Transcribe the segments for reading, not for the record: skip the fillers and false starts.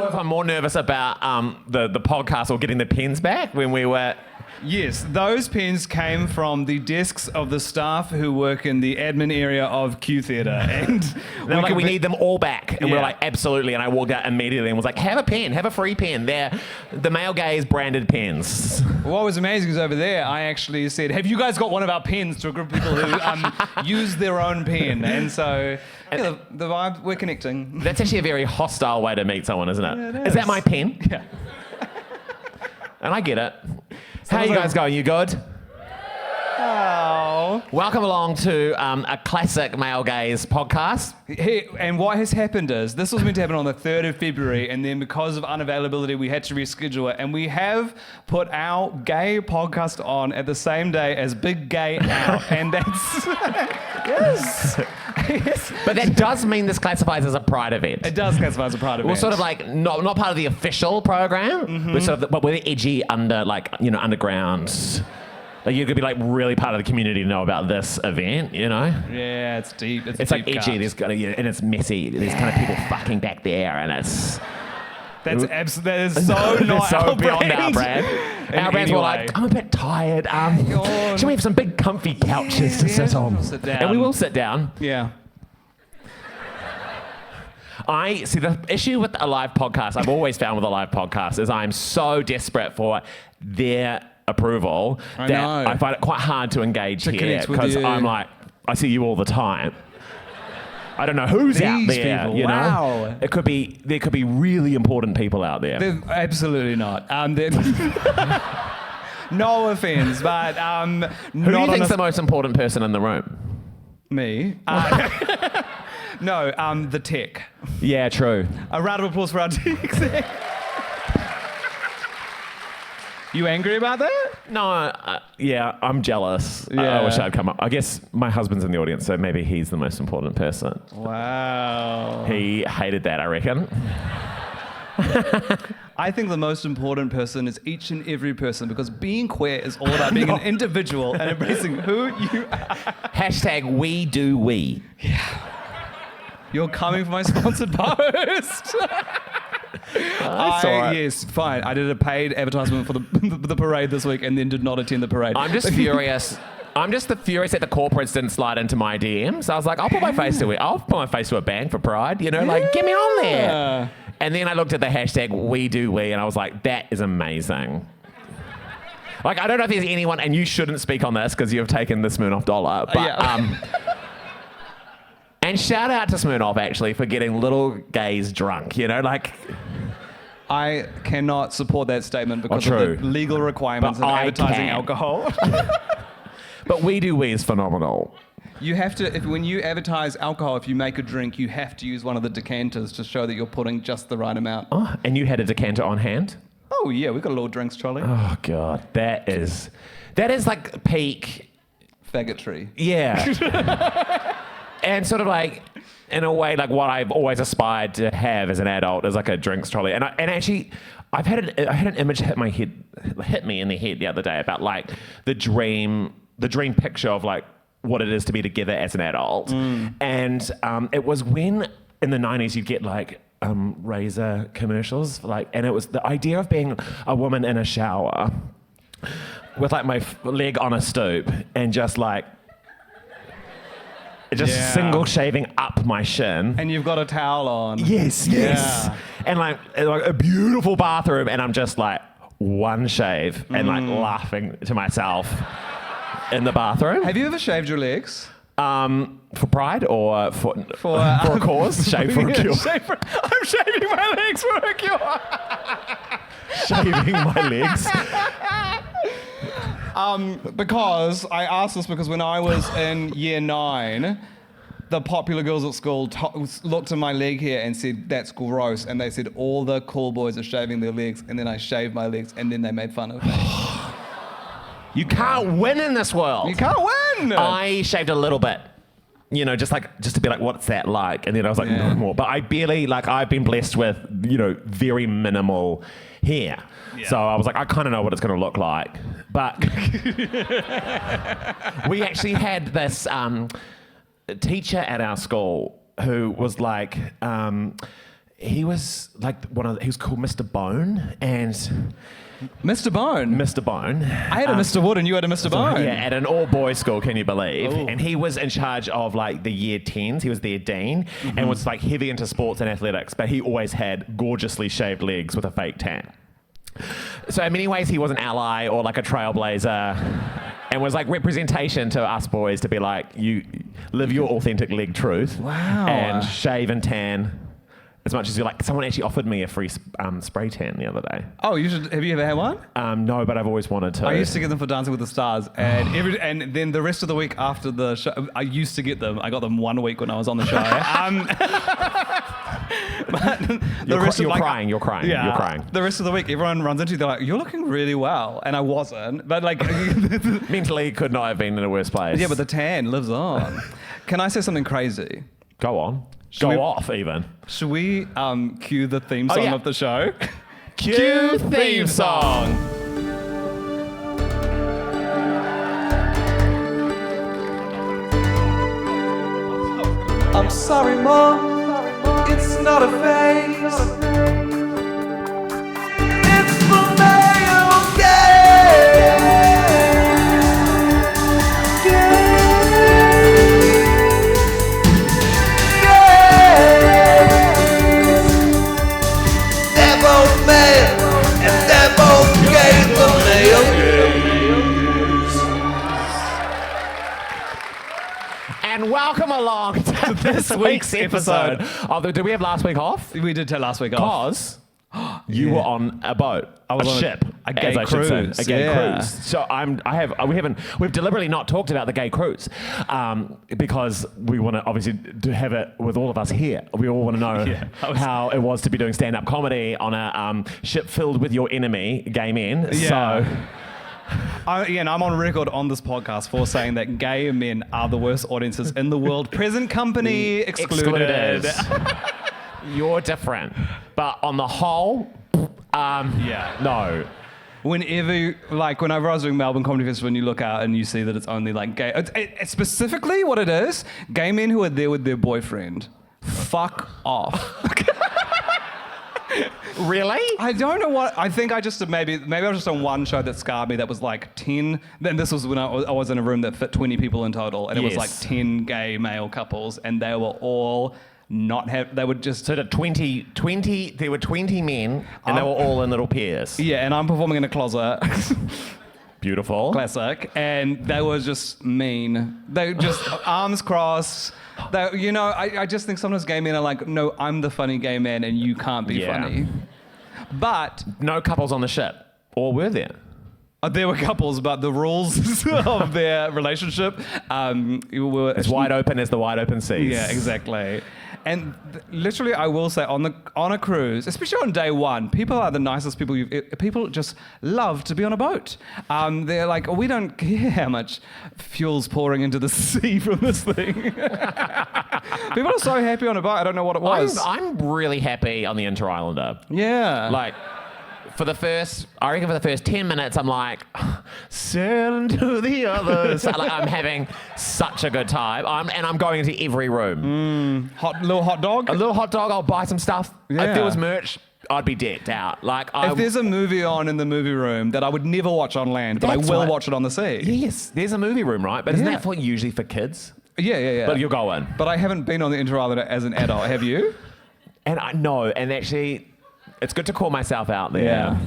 if I'm more nervous about the podcast or getting the pens back when we were... Yes, those pens came from the desks of the staff who work in the admin area of Q Theatre. And they were like, we need them all back. And we were like, absolutely. And I walked out immediately and was like, have a pen, have a free pen. They're the Male Gayz branded pens. What was amazing is over there, I actually said, have you guys got one of our pens, to a group of people who use their own pen. And so the vibe, we're connecting. That's actually a very hostile way to meet someone, isn't it? Yeah, it is that my pen? Yeah. And I get it. How you guys going? You good? Oh. Welcome along to a classic Male Gayz podcast. Hey, and what has happened is, this was meant to happen on the 3rd of February, and then because of unavailability, we had to reschedule it. And we have put our gay podcast on at the same day as Big Gay Out. And that's... yes. Yes. But that does mean this classifies as a Pride event. It does classify as a Pride event. We're sort of like not part of the official program. Mm-hmm. We're sort of, but we're the edgy underground. Like you could be like really part of the community to know about this event, you know? Yeah, it's deep. It's deep like edgy. There's and it's messy. There's kind of people fucking back there, and it's. That is so not so our beyond brand. our brand. Our brands were like, I'm a bit tired. Should we have some big comfy couches to sit on? We'll sit down. And we will sit down. Yeah. I see the issue with a live podcast. I've always found with a live podcast is I'm so desperate for their approval that I find it quite hard to engage here because I'm like, I see you all the time. I don't know who's out there, people, you know? Wow. There could be really important people out there. They're absolutely not. No offense, but who do you think's the most important person in the room? Me. No, the tech. Yeah, true. A round of applause for our tech exec. You angry about that? No, yeah, I'm jealous. Yeah. I wish I'd come up. I guess my husband's in the audience, so maybe he's the most important person. Wow. He hated that, I reckon. I think the most important person is each and every person, because being queer is all about being an individual and embracing who you are. Hashtag we do we. Yeah. You're coming for my sponsored post. Yes, fine. I did a paid advertisement for the parade this week and then did not attend the parade. I'm just furious. I'm just furious that the corporates didn't slide into my DMs. I was like, I'll put my face to a band for Pride, you know, like get me on there. And then I looked at the hashtag we do we and I was like, that is amazing. Like, I don't know if there's anyone, and you shouldn't speak on this because you've taken the Smirnoff dollar, but and shout out to Smirnoff, actually, for getting little gays drunk, you know, like... I cannot support that statement because of the legal requirements of advertising alcohol. But we do we is phenomenal. You have to, when you advertise alcohol, if you make a drink, you have to use one of the decanters to show that you're putting just the right amount. Oh, and you had a decanter on hand? Oh, yeah, we've got a little drinks trolley. Oh, God, that is like peak... faggotry. Yeah. And sort of like, in a way, like what I've always aspired to have as an adult is like a drinks trolley. And actually, I had an image hit me in the head the other day about like the dream picture of like what it is to be together as an adult. And it was when in the 90s you'd get like razor commercials, like, and it was the idea of being a woman in a shower with like my leg on a stoop and just like. Just single shaving up my shin. And you've got a towel on. Yes. And like a beautiful bathroom, and I'm just like one shave and like laughing to myself in the bathroom. Have you ever shaved your legs? For Pride or for a cause? Shave for a cure. I'm shaving my legs for a cure. Shaving my legs. Because I asked this because when I was in year 9, the popular girls at school looked at my leg hair and said, that's gross. And they said, all the cool boys are shaving their legs. And then I shaved my legs and then they made fun of me. You can't win in this world. You can't win. I shaved a little bit. You know, just to be like, what's that like? And then I was like, no more. But I barely, like, I've been blessed with, you know, very minimal hair. Yeah. So I was like, I kind of know what it's going to look like. But we actually had this teacher at our school who was like, he was like he was called Mr. Bone, and Mr. Bone. Mr. Bone. I had a Mr. Wood and you had a Mr. Bone. Yeah, at an all-boys school, can you believe? Ooh. And he was in charge of like the year 10s. He was their dean and was like heavy into sports and athletics, but he always had gorgeously shaved legs with a fake tan. So in many ways, he was an ally or like a trailblazer, and was like representation to us boys to be like, you live your authentic leg truth. Wow. And shave and tan as much as you like. Someone actually offered me a free spray tan the other day. Oh, have you ever had one? No, but I've always wanted to. I used to get them for Dancing with the Stars, and and then the rest of the week after the show, I used to get them. I got them 1 week when I was on the show. But You're crying. Yeah, You're crying. The rest of the week, everyone runs into you. They're like, "You're looking really well," and I wasn't. But like, Mentally, could not have been in a worse place. yeah, but the tan lives on. Can I say something crazy? Go on. Should we- off, even. Should we cue the theme song yeah. of the show? Cue theme song. I'm sorry, Mom, it's not a phase. It's the male They're both male, and they're both gay, the male gaze. And welcome along to this week's episode of the... Did we have last week off? We did take last week off. Because you were on a boat, was a on ship, a gay as I should say, cruise, a gay yeah. cruise. So we've deliberately not talked about the gay cruise because we want to obviously to have it with all of us here. We all want to know how it was to be doing stand-up comedy on a ship filled with your enemy, gay men. Yeah. So. And I'm on record on this podcast for saying that gay men are the worst audiences in the world. Present company excluded. You're different. But on the whole, no. Whenever I was doing Melbourne Comedy Festival and you look out and you see that it's only like gay, it's specifically what it is, gay men who are there with their boyfriend. Fuck off. Really? I don't know what. I think I just maybe I was just on one show that scarred me. That was like 10. Then this was when I was in a room that fit 20 people in total, and it was like 10 gay male couples, and they were all not have. They would just So the 20. There were 20 men, and they were all in little pairs. yeah. And I'm performing in a closet. Beautiful. Classic. And they were just mean. They just arms crossed. They, I just think sometimes gay men are like, no, I'm the funny gay man and you can't be funny. But No couples on the ship, or were there? there were couples, but the rules of their relationship were As wide open as the wide open seas. Yeah, exactly. And literally, I will say, on a cruise, especially on day one, people are the nicest people. People just love to be on a boat. They're like, we don't care how much fuel's pouring into the sea from this thing. People are so happy on a boat. I don't know what it was. I'm really happy on the Inter-Islander. Yeah. Like, for the first 10 minutes, I'm like, sailing to the others. Like, I'm having such a good time. I'm going into every room. Little hot dog. A little hot dog, I'll buy some stuff. Yeah. If there was merch, I'd be decked out. Like, If there's a movie on in the movie room that I would never watch on land, but I That's will what- watch it on the sea. yes, there's a movie room, right? But isn't Yeah. that usually for kids? Yeah. But you're going. But I haven't been on the Inter-Islander as an adult. Have you? And I know, and actually, it's good to call myself out there.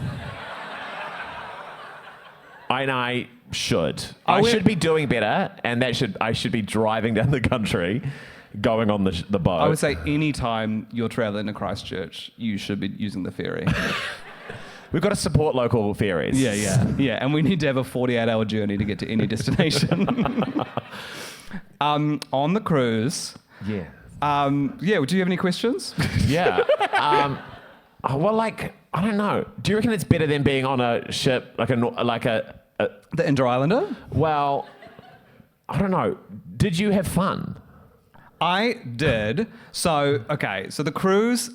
I should. I should be doing better, and I should be driving down the country, going on the boat. I would say any time you're traveling to Christchurch, you should be using the ferry. We've got to support local ferries. Yeah, and we need to have a 48-hour journey to get to any destination. On the cruise. Yeah. Do you have any questions? Yeah. Well, like, I don't know. Do you reckon it's better than being on a ship, like a The Inter-Islander? well, I don't know. Did you have fun? I did. So the cruise,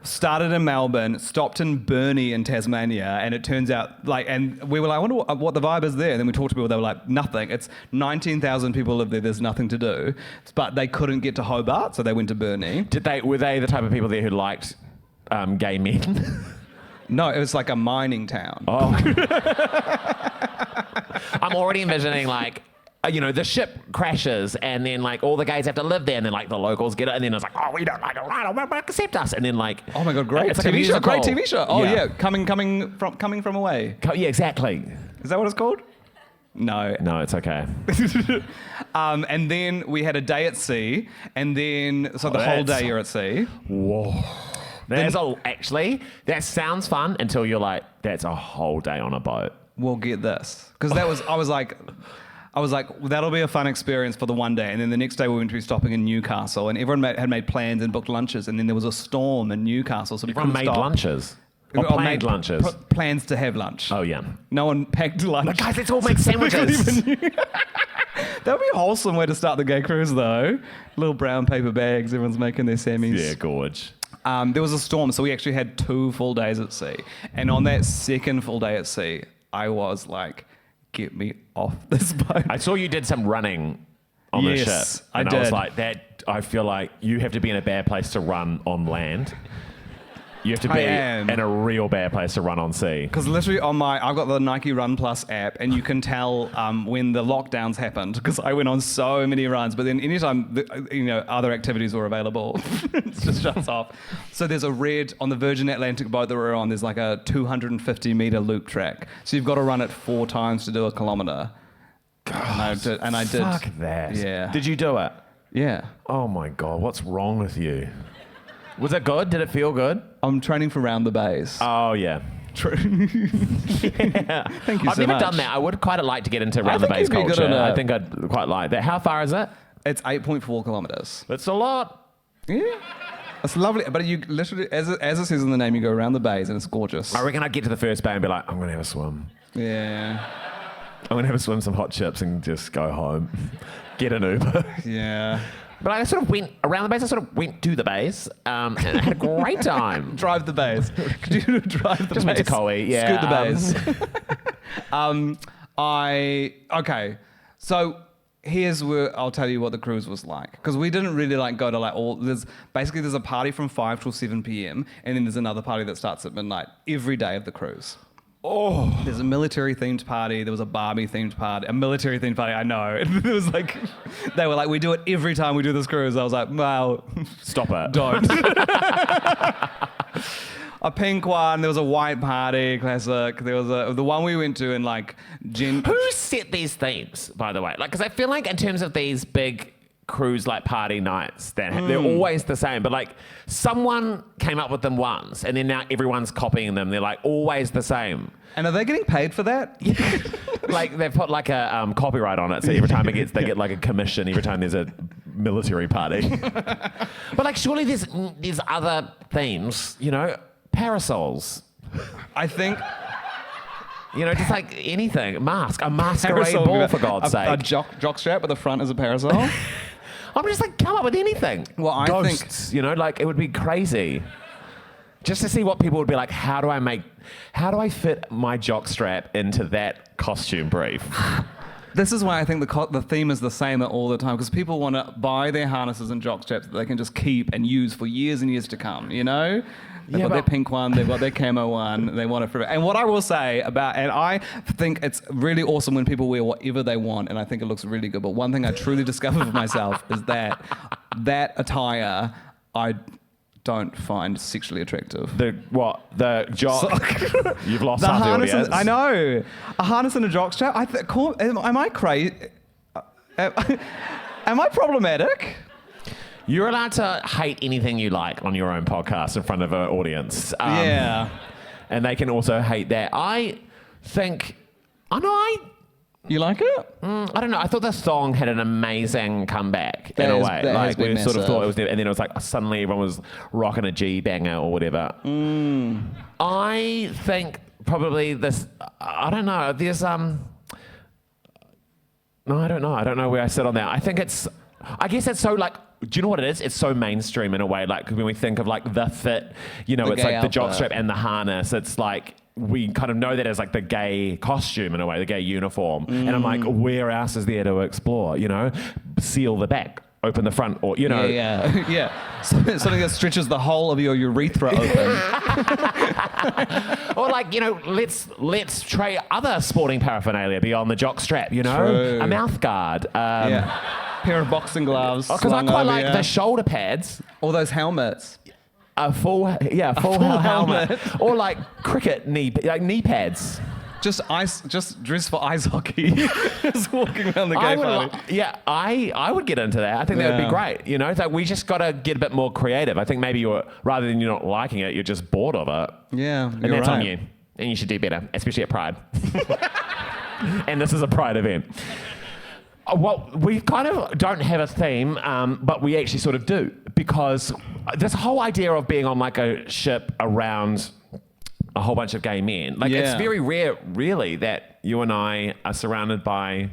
started in Melbourne, stopped in Burnie in Tasmania, and it turns out, like, and we were like, I wonder what the vibe is there. And then we talked to people, they were like, nothing. It's 19,000 people live there, there's nothing to do. But they couldn't get to Hobart, so they went to Burnie. Were they the type of people there who liked gay men? No, it was like a mining town. Oh. I'm already envisioning, like, the ship crashes and then, like, all the gays have to live there and then, like, the locals get it and then it's like, oh, we don't like it, accept us. And then, like... Oh, my God, great. It's like TV show, great musical. TV show. Oh, yeah. Coming from away. Yeah, exactly. Is that what it's called? No. No, it's okay. And then we had a day at sea, and then... So the whole day you're at sea. Whoa. Actually, that sounds fun until you're like, that's a whole day on a boat. We'll get this. Because I was like, that'll be a fun experience for the one day. And then the next day we went to be stopping in Newcastle, and everyone had made plans and booked lunches, and then there was a storm in Newcastle, so we couldn't Everyone made stop. lunches. Or planned lunches. Plans to have lunch. Oh, yeah. No one packed lunch. But guys, let's all make sandwiches. That would be a wholesome way to start the gay cruise, though. Little brown paper bags, everyone's making their sammies. Yeah, gorge. There was a storm, so we actually had 2 full days at sea. And on that second full day at sea, I was like, get me off this boat. I saw you did some running on the ship. And I was like, I feel like you have to be in a bad place to run on land. You have to be in a real bad place to run on sea. Because literally I've got the Nike Run Plus app, and you can tell when the lockdowns happened, because I went on so many runs, but then anytime other activities were available, it just shuts off. So there's on the Virgin Atlantic boat that we're on, there's like a 250 metre loop track. So you've got to run it 4 times to do a kilometre. God, and I did. Fuck that. Yeah. Did you do it? Yeah. Oh my God, what's wrong with you? Was it good? Did it feel good? I'm training for Round the Bays. Oh, yeah. True. Yeah. Thank you I've so never much. done that. I would quite like to get into Round the Bays you'd be good culture. at it. I think I'd quite like that. How far is it? It's 8.4 kilometres. That's a lot. Yeah. It's lovely. But you literally, as it says in the name, you go around the bays and it's gorgeous. I reckon I'd get to the first bay and be like, I'm going to have a swim. Yeah. I'm going to have a swim, some hot chips, and just go home. Get an Uber. Yeah. But I sort of went around the bays. I sort of went to the bays and I had a great time. Drive the bays. Could you drive the bays? Just went to Coe, yeah. Scoot the bays. Okay. So here's where I'll tell you what the cruise was like. Because we didn't really go to there's a party from 5 till 7 p.m. and then there's another party that starts at midnight every day of the cruise. Oh. There's a military-themed party. There was a Barbie-themed party. A military-themed party, I know. It was they were like, we do it every time we do this cruise. I was like, well... Stop it. Don't. A pink one. There was a white party, classic. There was the one we went to in Who set these themes, by the way? Because I feel like in terms of these big cruise party nights, they're always the same. But someone came up with them once, and then now everyone's copying them. They're always the same. And are they getting paid for that? They've put a copyright on it, so every time they get a commission every time there's a military party. But surely there's other themes, parasols. I think. Just anything. A masquerade ball, for God's sake. A jock strap with the front as a parasol. I'm just come up with anything. Well, I Ghosts, think... it would be crazy. Just to see what people would be like, how do I fit my jock strap into that costume brief? This is why I think the theme is the same all the time, because people want to buy their harnesses and jock straps that they can just keep and use for years and years to come, They've got their pink one, they've got their camo one, they want it forever. And what I will say and I think it's really awesome when people wear whatever they want, and I think it looks really good, but one thing I truly discovered for myself is that attire I don't find sexually attractive. The jock? You've lost half the audience. I know. A harness and a jock strap? Am I crazy? Am I problematic? You're allowed to hate anything you like on your own podcast in front of an audience. Yeah. And they can also hate that. I think... You like it? I don't know. I thought the song had an amazing comeback in a way. We sort of thought it was... And then it was suddenly everyone was rocking a G-banger or whatever. I think probably this... I don't know. There's... No, I don't know. I don't know where I sit on that. I think it's... I guess it's so do you know what it is? It's so mainstream in a way. Like when we think of like the fit, you know, The it's gay like the outfit. jockstrap and the harness. It's like we kind of know that as like the gay costume in a way, the gay uniform. And I'm like, where else is there to explore? You know, seal the back, open the front, or you know, Yeah. Something that stretches the whole of your urethra open. or like, you know, let's try other sporting paraphernalia beyond the jock strap. You know, True. a mouth guard. Pair of boxing gloves. Because I slung quite over like you. the shoulder pads. All those helmets. A full helmet. Or like cricket knee pads. Just dress for ice hockey. Just walking around the gay party. I would get into that. I think that would be Yeah. great. You know, it's like we just got to get a bit more creative. I think maybe rather than you're not liking it, you're just bored of it. Yeah, And you're that's right. on you. And you should do better, especially at Pride. And this is a Pride event. Well, we kind of don't have a theme, but we actually sort of do. Because this whole idea of being on like a ship around a whole bunch of gay men. Like, it's Yeah. very rare, really, that you and I are surrounded by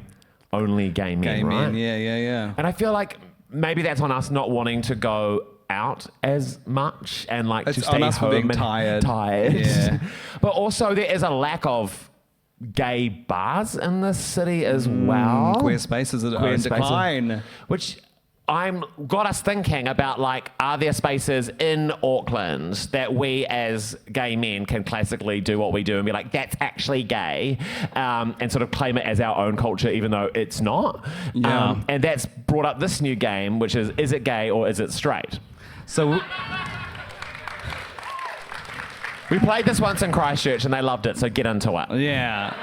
only gay men, Gay right? men, yeah. And I feel like maybe that's on us not wanting to go out as much and like It's to stay on us for home being and tired. Yeah. But also there is a lack of gay bars in this city as well. Queer spaces are in decline. Which I'm got us thinking about, like, are there spaces in Auckland that we as gay men can classically do what we do and be like, that's actually gay, and sort of claim it as our own culture even though it's not. Yeah. And that's brought up this new game, which is it gay or is it straight? So We played this once in Christchurch and they loved it, so get into it. yeah.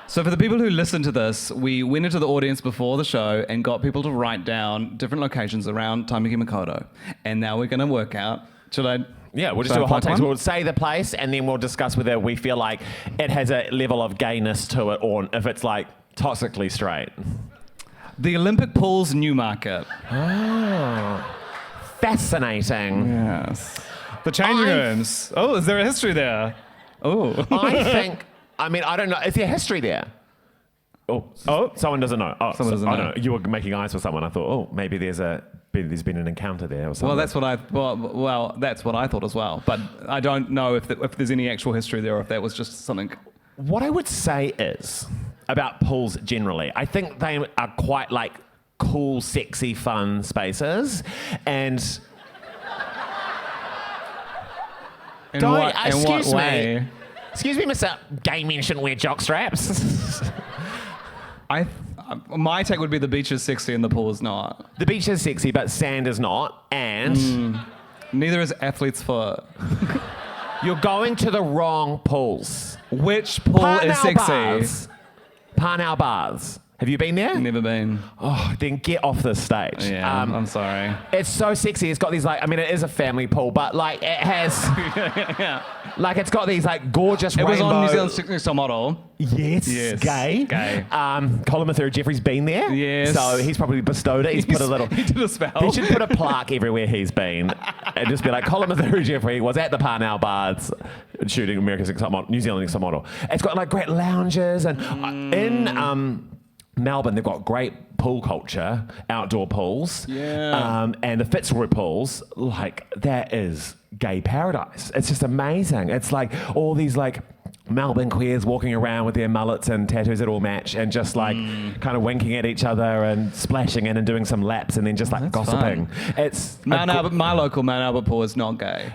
So for the people who listen to this, we went into the audience before the show and got people to write down different locations around Tamaki Makaurau. And now we're going to work out. Should I? Yeah, we'll just should do I a hot plug takes. one? We'll say the place and then we'll discuss whether we feel like it has a level of gayness to it or if it's like toxically straight. The Olympic Pools Newmarket. Oh, fascinating. Yes. The changing rooms. Oh, is there a history there? Oh. I don't know. Is there history there? Oh, someone doesn't know. Oh, Someone doesn't I know. don't know. You were making eyes for someone. I thought, maybe there's been an encounter there or something. Well, that's what I thought as well. But I don't know if there's any actual history there or if that was just something. What I would say is about pools generally, I think they are quite like cool, sexy, fun spaces, and In what way? Excuse me, Mr. Gay men shouldn't wear jock straps. My take would be the beach is sexy and the pool is not. The beach is sexy, but sand is not, and Neither is athlete's foot. you're going to the wrong pools. Which pool is sexy? Parnell Baths. Have you been there? Never been. Oh, then get off this stage. Yeah, I'm sorry. It's so sexy. It's got these it is a family pool, but like it has, like it's got these like gorgeous It was rainbow. on New Zealand's Next Top Model. Yes, Yes, gay. gay. Colin Mathura-Jeffrey's been there. Yes. So he's probably bestowed it. He's put a little. He did a spell. He should put a plaque everywhere he's been, and just be like, Colin Mathura-Jeffrey was at the Parnell Baths shooting America's Next Top Model, New Zealand's Next Top Model. It's got like great lounges, and in Melbourne they've got great pool culture, outdoor pools. Yeah. And the Fitzroy pools, like that is gay paradise. It's just amazing. It's like all these like Melbourne queers walking around with their mullets and tattoos that all match and just like kind of winking at each other and splashing in and doing some laps and then just like That's gossiping. fun. It's My local Mount Albert pool is not gay.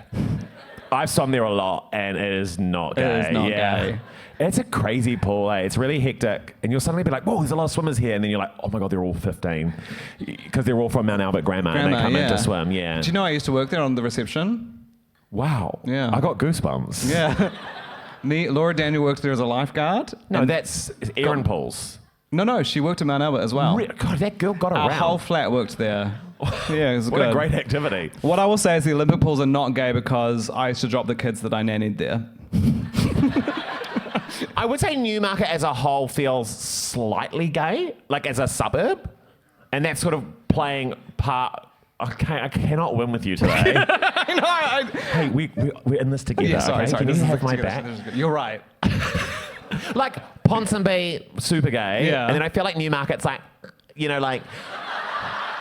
I've swum there a lot and it is not gay. It is not gay. It's a crazy pool, eh? It's really hectic. And you'll suddenly be like, whoa, there's a lot of swimmers here. And then you're like, oh my God, they're all 15. Because they're all from Mount Albert Grammar and they come in to swim, yeah. Do you know I used to work there on the reception? Wow. Yeah. I got goosebumps. Yeah. Laura Daniel worked there as a lifeguard. No, and- that's Erin pools. No, she worked at Mount Albert as well. God, that girl got Our around. whole flat worked there. Yeah, it was What good. a great activity. What I will say is the Olympic pools are not gay because I used to drop the kids that I nannied there. I would say Newmarket as a whole feels slightly gay, like as a suburb. And that's sort of playing part. Okay, I cannot win with you today. I know. Hey, we're in this together. Yeah, sorry. okay? Can this you is have my this back? is good. You're right. Like Ponsonby, super gay. Yeah. And then I feel like Newmarket's like, you know, like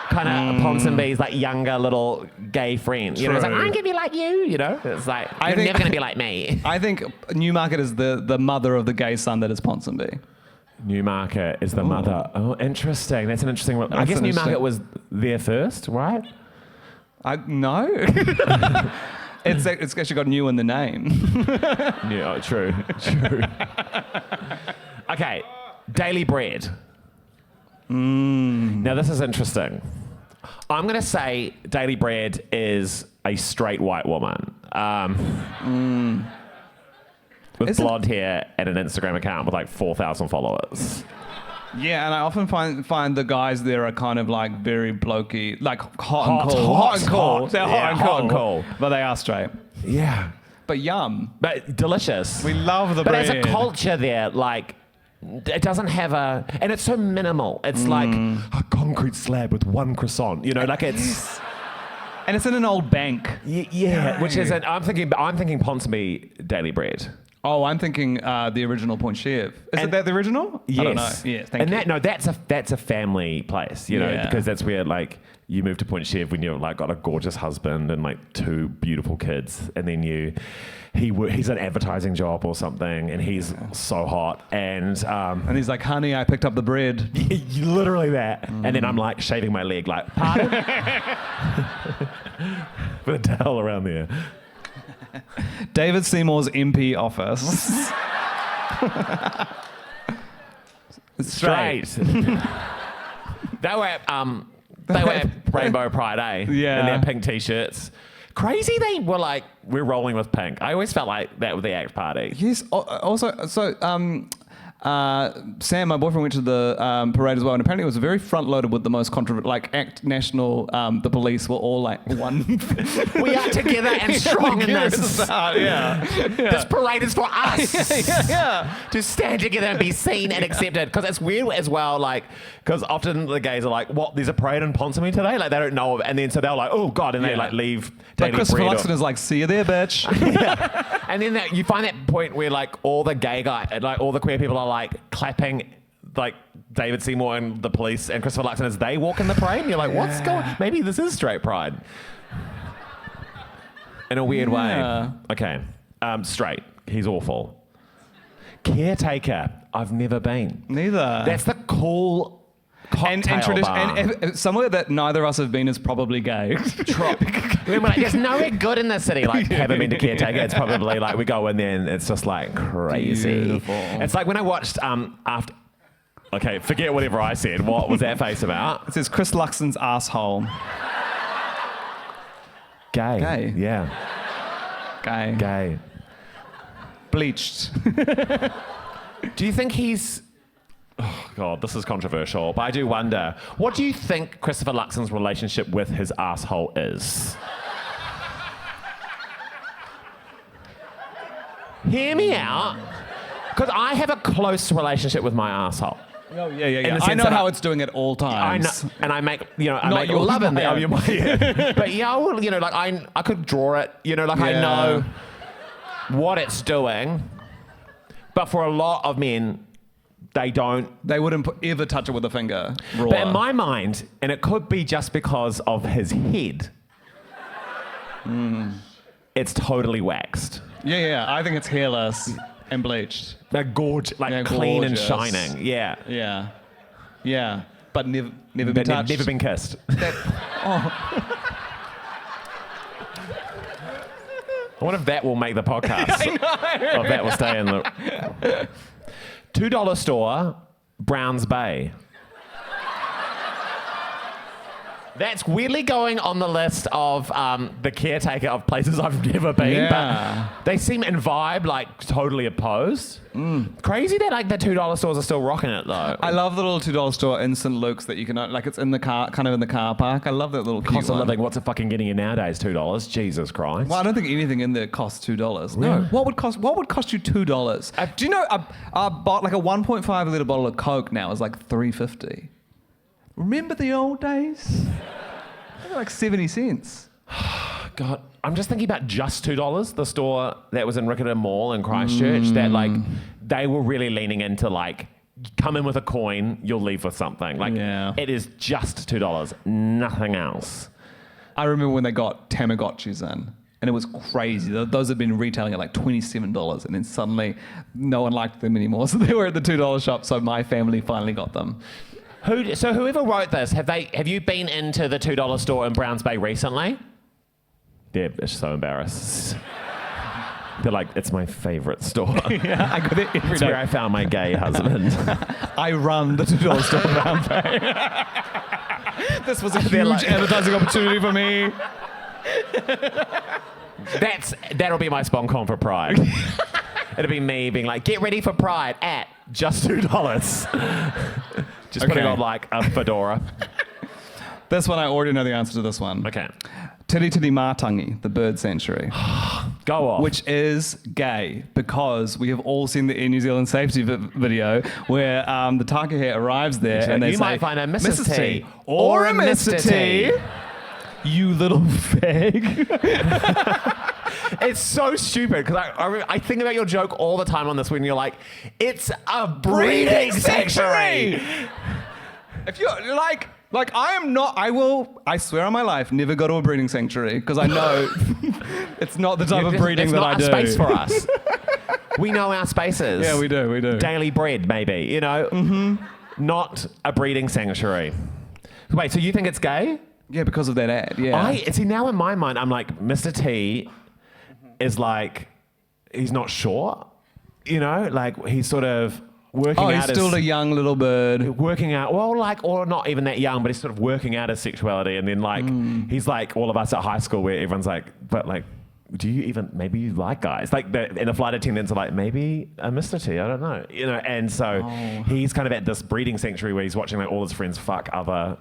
kind of Ponsonby's like younger little gay friend. You know, it's like, True. I'm gonna be like you know? It's like, you're never gonna be like me. I think Newmarket is the mother of the gay son that is Ponsonby. Newmarket is the mother. Oh, interesting. That's an interesting one. I That's guess an Newmarket interesting- was there first, right? No. It's actually got new in the name. Yeah, true. Okay, Daily Bread. Now this is interesting. I'm going to say Daily Bread is a straight white woman with Isn't- blonde hair and an Instagram account with like 4,000 followers. Yeah, and I often find the guys there are kind of like very blokey, like hot Hot, and cool. hot, and cool. hot. They're Yeah, hot and cool. But they are straight. Yeah, But yum. but delicious. We love the But bread. there's a culture there, like, it doesn't have a, and it's so minimal. It's like a concrete slab with one croissant. You know, like it's. And it's in an old bank. Yeah, which is I'm thinking Ponsonby Daily Bread. Oh, I'm thinking the original Point Chev. Is it that the original? Yes. I don't know. Yes, thank you. That's a family place, you know, Yeah. because that's where like you move to Point Chev when you've like got a gorgeous husband and like 2 beautiful kids, and then he's an advertising job or something, and he's so hot, and And he's like, honey, I picked up the bread. literally that, and then I'm like shaving my leg, like pardon, with a towel around there. David Seymour's MP office. Straight. They were at Rainbow Pride, eh? Yeah. In their pink t-shirts. Crazy they were like, we're rolling with pink. I always felt like that was the act party. Yes. Also, so Sam, my boyfriend, went to the parade as well, and apparently it was very front-loaded with the most controversial, like ACT National, the police were all like one. We are together and strong in this. Yeah. This parade is for us. Yeah. To stand together and be seen and accepted. Because it's weird as well, like, because often the gays are like, what, there's a parade in Ponsonby today? Like, they don't know. And then so they're like, oh, God. And they like leave Like Daily Christopher Bread. Luxon is like, see you there, bitch. Yeah. And then you find that point where like all the gay guys, like all the queer people are like clapping like David Seymour and the police and Christopher Luxon as they walk in the parade. And you're like, what's going on? Maybe this is straight pride. In a weird Yeah. way. Okay. Straight. He's awful. Caretaker. I've never been. Neither. That's the cool cocktail bar. and somewhere that neither of us have been is probably gay. We're like, there's nowhere good in the city. Like, haven't been to Caretaker. It's probably like we go in there and it's just like crazy. Beautiful. It's like when I watched after. Okay, forget whatever I said. What was that face about? It says Chris Luxon's asshole. Gay. Gay. Yeah. Gay. Gay. Bleached. Do you think he's? Oh God, this is controversial, but I do wonder. What do you think Christopher Luxon's relationship with his asshole is? Hear me out, because I have a close relationship with my asshole. Oh, yeah. In the I sense know that how it's doing at all I times. know, and I make I Not make your love in there. mind. Yeah. But yeah, well, like I could draw it. Like I Yeah. know what it's doing. But for a lot of men, they don't. They wouldn't ever touch it with a finger. Raw. But in my mind, and it could be just because of his head, it's totally waxed. Yeah. I think it's hairless and bleached. They're gorgeous, like Yeah, clean and gorgeous. shining. Yeah. Yeah. But never been But touched. never been kissed. I wonder if that will make the podcast. I know. Or if that will stay in the $2 store, Browns Bay. That's weirdly going on the list of the caretaker of places I've never been. Yeah. But they seem and vibe like totally opposed. Crazy that like the $2 stores are still rocking it though. I love the little $2 store in St. Luke's that you can, like, it's in the car, kind of in the car park. I love that little cute Cost of one. living, what's it fucking getting you nowadays? $2? Jesus Christ. Well, I don't think anything in there costs $2. No. Really? What would cost you $2? Do you know a like a 1.5 litre bottle of Coke now is like $3.50? Remember the old days? They were like 70 cents. God, I'm just thinking about Just $2, the store that was in Riccarton Mall in Christchurch, that like they were really leaning into like come in with a coin, you'll leave with something. Like, Yeah. it is just $2, nothing else. I remember when they got Tamagotchis in, and it was crazy. Those had been retailing at like $27, and then suddenly no one liked them anymore, so they were at the $2 shop. So my family finally got them. So whoever wrote this, have you been into the $2 store in Browns Bay recently? They're so embarrassed. They're like, it's my favourite store. Yeah, I go there every It's day. where I found my gay husband. I run the $2 store around Bay. This was a huge advertising opportunity for me. That'll be my SponCon for Pride. It'll be me being like, get ready for Pride at just $2. Just putting Okay. on like a fedora. This one, I already know the answer to this one. Okay. Tiri Tiri Mātangi, the bird sanctuary, Go off. which is gay because we have all seen the Air New Zealand safety video where the takahe arrives there and they you say, might find a Mrs. T or a Mr. T. You little fag. It's so stupid because I think about your joke all the time on this when you're like, it's a breeding sanctuary. If you're like I am not, I swear on my life, never go to a breeding sanctuary because I know it's not the type of breeding it's that not I do. a space for us. We know our spaces. Yeah, we do. Daily bread, maybe, you know? Mm-hmm. Not a breeding sanctuary. Wait, so you think it's gay? Yeah, because of that ad, yeah. See, now in my mind, I'm like, Mr. T is like, he's not sure, you know? Like, he's sort of working out he's still a young little bird. working out, well, like, or not even that young, but he's sort of working out his sexuality. And then, like, he's like all of us at high school where everyone's like, but, like, do you even, maybe you like guys? Like, and the flight attendants are like, maybe a Mr. T, I don't know. You know, and so he's kind of at this breeding sanctuary where he's watching, like, all his friends fuck other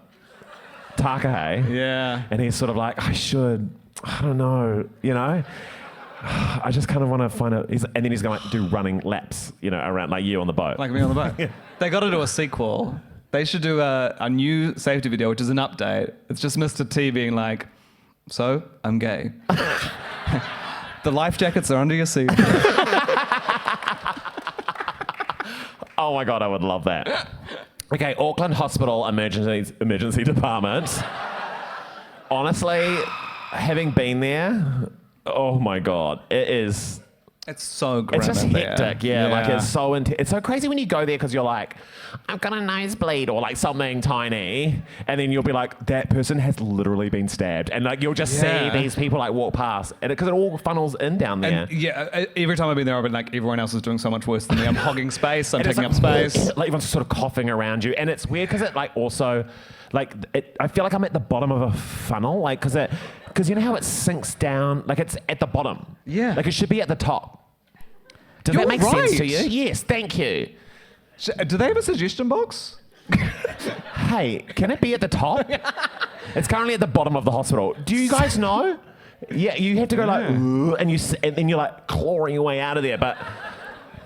takahe. Yeah. And he's sort of like, I don't know, you know? I just kind of want to find out. And then he's going to like, do running laps, you know, around like you on the boat. Like me on the boat. Yeah. They got to do a sequel. They should do a new safety video, which is an update. It's just Mr. T being like, so, I'm gay. The life jackets are under your seat. Oh my God, I would love that. Okay, Auckland Hospital Emergency Department. Honestly, having been there, oh my God, it's so grim. just in there. hectic, yeah. Like it's so it's so crazy when you go there because you're like, I've got a nosebleed or like something tiny, and then you'll be like, that person has literally been stabbed, and like you'll just see these people like walk past, and because it all funnels in down there. And every time I've been there, I've been like, everyone else is doing so much worse than me. I'm hogging space. I'm And it's taking like, up space. Like everyone's sort of coughing around you, and it's weird because it like also, like I feel like I'm at the bottom of a funnel, like because you know how it sinks down, like it's at the bottom. Yeah. Like it should be at the top. Does You're that make sense to right. you? Yes, thank you. Do they have a suggestion box? Hey, can it be at the top? It's currently at the bottom of the hospital. Do you guys know? Yeah, you have to go like, "Ooh," and then you're like clawing your way out of there, but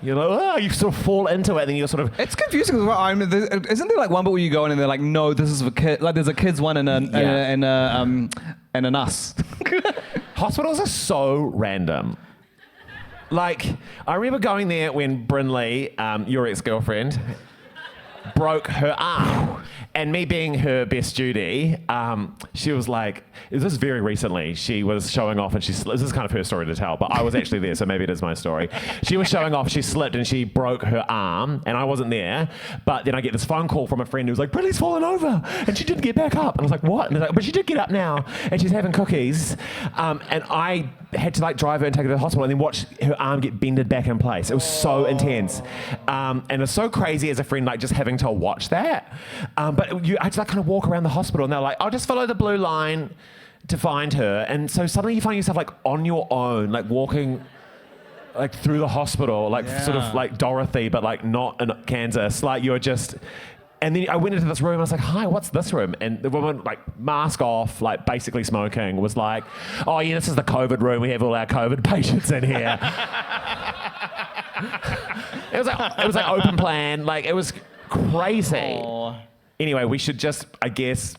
you're like, oh, you sort of fall into it, and then you're sort of. It's confusing as well. Isn't there like one bit where you go in and they're like, no, this is for kids. Like there's a kids one and an us. Hospitals are so random. Like, I remember going there when Brynlee, your ex-girlfriend, broke her arm. And me being her best Judy, she was like, this is very recently, she was showing off and this is kind of her story to tell, but I was actually there, so maybe it is my story. She was showing off, she slipped and she broke her arm, and I wasn't there, but then I get this phone call from a friend who was like, Briley's fallen over, and she didn't get back up. And I was like, what? And they're like, but she did get up now, and she's having cookies. And I had to like drive her and take her to the hospital and then watch her arm get bended back in place. It was so intense. And it's so crazy as a friend, like just having to watch that. But I just like kind of walk around the hospital and they're like, I'll just follow the blue line to find her. And so suddenly you find yourself like on your own, like walking like through the hospital, like sort of like Dorothy, but like not in Kansas. Like you're just, and then I went into this room and I was like, hi, what's this room? And the woman, like mask off, like basically smoking, was like, oh yeah, this is the COVID room. We have all our COVID patients in here. It was like open plan. Like it was crazy. Aww. Anyway, we should just, I guess,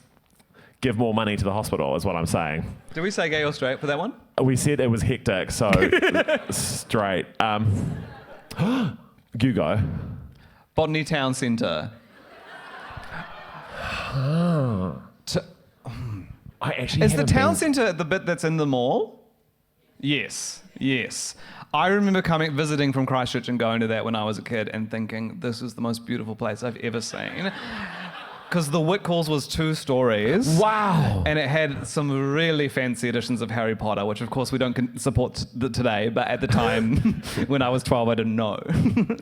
give more money to the hospital is what I'm saying. Did we say gay or straight for that one? We said it was hectic, so straight. You go. Botany Town Centre. I actually Is the haven't town been- centre the bit that's in the mall? Yes. I remember visiting from Christchurch and going to that when I was a kid and thinking, this is the most beautiful place I've ever seen. Because the Whitcoulls was 2 stories. Wow. And it had some really fancy editions of Harry Potter, which of course we don't support today, but at the time, when I was 12, I didn't know.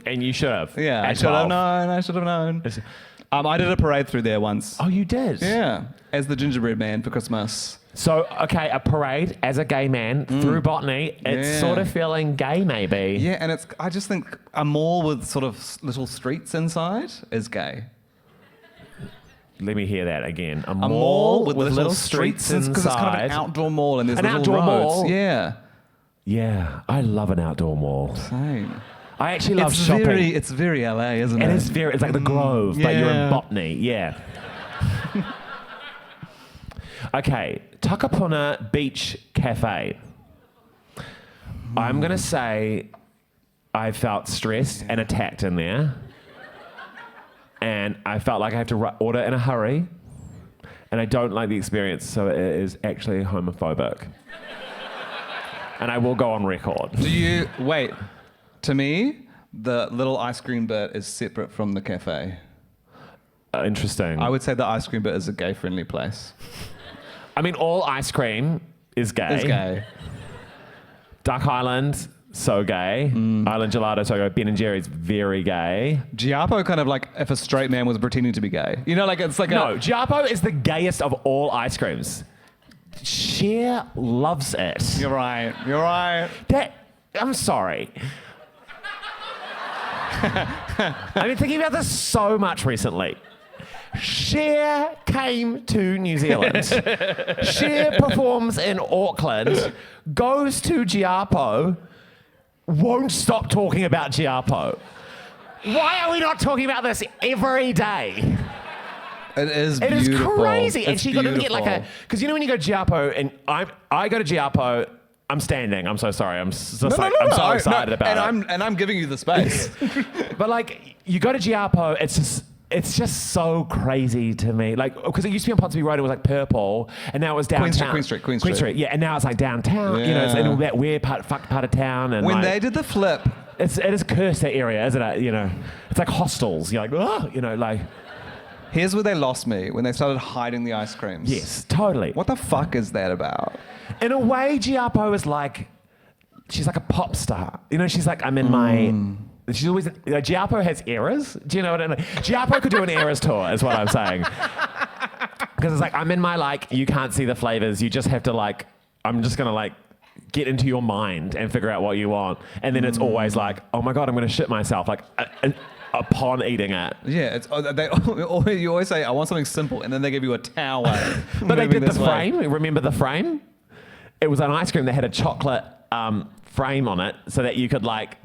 And you should have. Yeah, I At should have 12. known. I should have known. I did a parade through there once. Oh, you did? Yeah, as the gingerbread man for Christmas. So, okay, a parade as a gay man through Botany, it's Yeah. sort of feeling gay, maybe. Yeah, and I just think a mall with sort of little streets inside is gay. Let me hear that again. A mall with little streets inside. because it's kind of an outdoor mall and there's An little outdoor roads. mall? Yeah, Yeah, I love an outdoor mall. same. I actually love shopping. It's very LA, isn't it? It's like the Grove, but you're in yeah. Botany, yeah. Okay, Takapuna Beach Cafe. I'm going to say I felt stressed and attacked in there. And I felt like I have to order in a hurry. And I don't like the experience, so it is actually homophobic. And I will go on record. Wait, to me, the little ice cream bit is separate from the cafe. Interesting. I would say the ice cream bit is a gay-friendly place. I mean, all ice cream is gay. It's gay. Duck Island, so gay. Island Gelato, so gay. Ben & Jerry's, very gay. Giapo kind of like if a straight man was pretending to be gay. You know, like it's like No, Giapo is the gayest of all ice creams. Cher loves it. You're right. I'm sorry. I've been thinking about this so much recently. Cher came to New Zealand. Cher performs in Auckland, goes to Giapo, won't stop talking about Giapo. Why are we not talking about this every day? It is It is beautiful. crazy. And It's she got to get like beautiful. because you know when you go Giapo and I go to Giapo, I'm standing. I'm so sorry. I'm so No, excited about it. And I'm giving you the space. But like, you go to Giapo, it's just so crazy to me. Like, because it used to be on Pottsby Road, it was like purple, and now it's downtown. Queen Street. Yeah, and now it's like downtown. You know, it's in all that weird fucked part of town. And When like, they did the flip, it is cursed, that area, isn't it? You know, it's like hostels. You're like, oh, you know, like. here's where they lost me, when they started hiding the ice creams. Yes, totally. What the fuck is that about? In a way, Giapo is like, she's like a pop star. You know, she's like, I'm in my. She's always. Giapo has eras. Do you know what I mean? Giapo could do an eras tour, is what I'm saying. Because it's like, I'm in my like, you can't see the flavors. You just have to like, I'm just gonna like get into your mind and figure out what you want. And then it's always like, oh my god, I'm gonna shit myself. Like. Upon eating it. Yeah, you always say, I want something simple, and then they give you a tower. But they moving did the this way. frame. Remember the frame? It was an ice cream that had a chocolate frame on it so that you could like,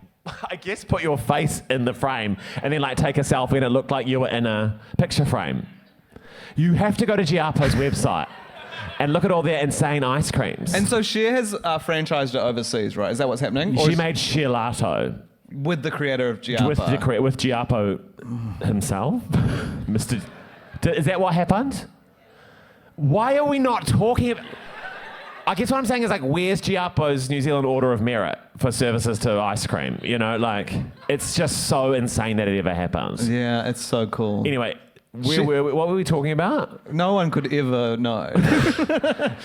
I guess, put your face in the frame and then like take a selfie and it looked like you were in a picture frame. You have to go to Giapo's website and look at all their insane ice creams. And so Cher has franchised it overseas, right? Is that what's happening? Or she is- made Gelato. with the creator of Giapo. With Giapo himself, Mr. Is that what happened? Why are we not talking about? I guess what I'm saying is like, where's Giapo's New Zealand Order of Merit for services to ice cream? You know, like it's just so insane that it ever happens. Yeah, it's so cool. Anyway, what were we talking about? No one could ever know.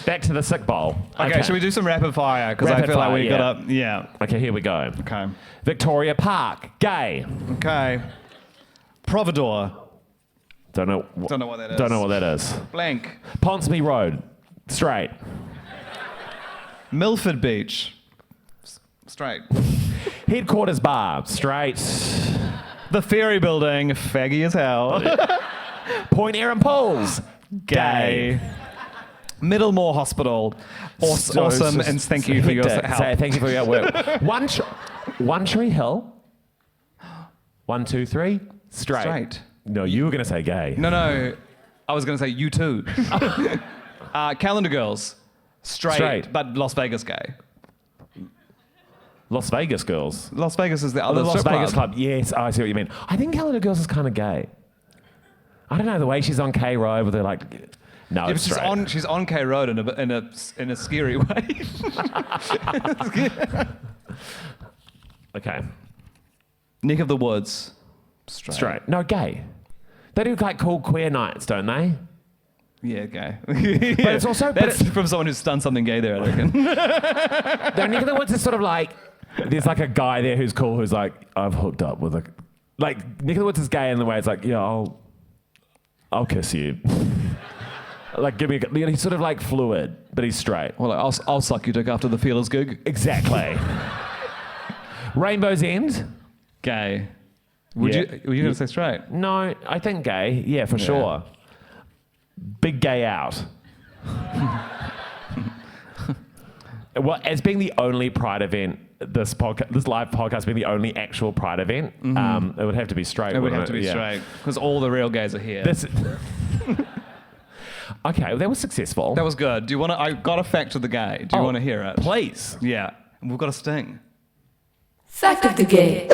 Back to the sick bowl. Okay, should we do some rapid fire? Because I Rapid feel like fire, we yeah. got to. Yeah. Okay, here we go. Okay. Victoria Park, gay. Okay. Providore. Don't know what that is. Don't know what that is. Blank. Ponsonby Road, straight. Milford Beach. Straight. Headquarters Bar, straight. The Ferry Building. Faggy as hell. Point Erin Pools, Gay. Middlemore Hospital. Awesome, and thank you for your help. Thank you for your work. One Tree Hill. 1, 2, 3. Straight. Straight. No, you were going to say gay. No. I was going to say you too. Calendar Girls. Straight. But Las Vegas gay. Las Vegas girls. Las Vegas is the Oh, other the Las strip Vegas club. Yes, I see what you mean. I think Calendar Girls is kind of gay. I don't know, the way she's on K Road with her like... No, Yeah, it's but straight. she's on K Road in a scary way. Okay. Neck of the Woods. Straight. No, gay. They do like cool queer nights, don't they? Yeah, gay. But it's also... That's from someone who's done something gay there, I reckon. The Neck of the Woods is sort of like... There's like a guy there who's cool who's like, I've hooked up with a... Like, Neck of the Woods is gay in the way it's like, yeah, I'll kiss you. Like, give me a... He's sort of like fluid, but he's straight. Well, I'll suck your dick after the Feelers gig. Exactly. Rainbow's End? Gay. Yeah. Were you going to say straight? No, I think gay. Yeah, for sure. Big Gay Out. Well, as being the only Pride event, this live podcast being the only actual Pride event, it would have to be straight. It would wouldn't have to be Yeah. straight because all the real gays are here. This. Okay, that was successful. That was good. Do you want to? I got a fact of the gay. Do you want to hear it? Please. Yeah. We've got a sting. Fact of the gay.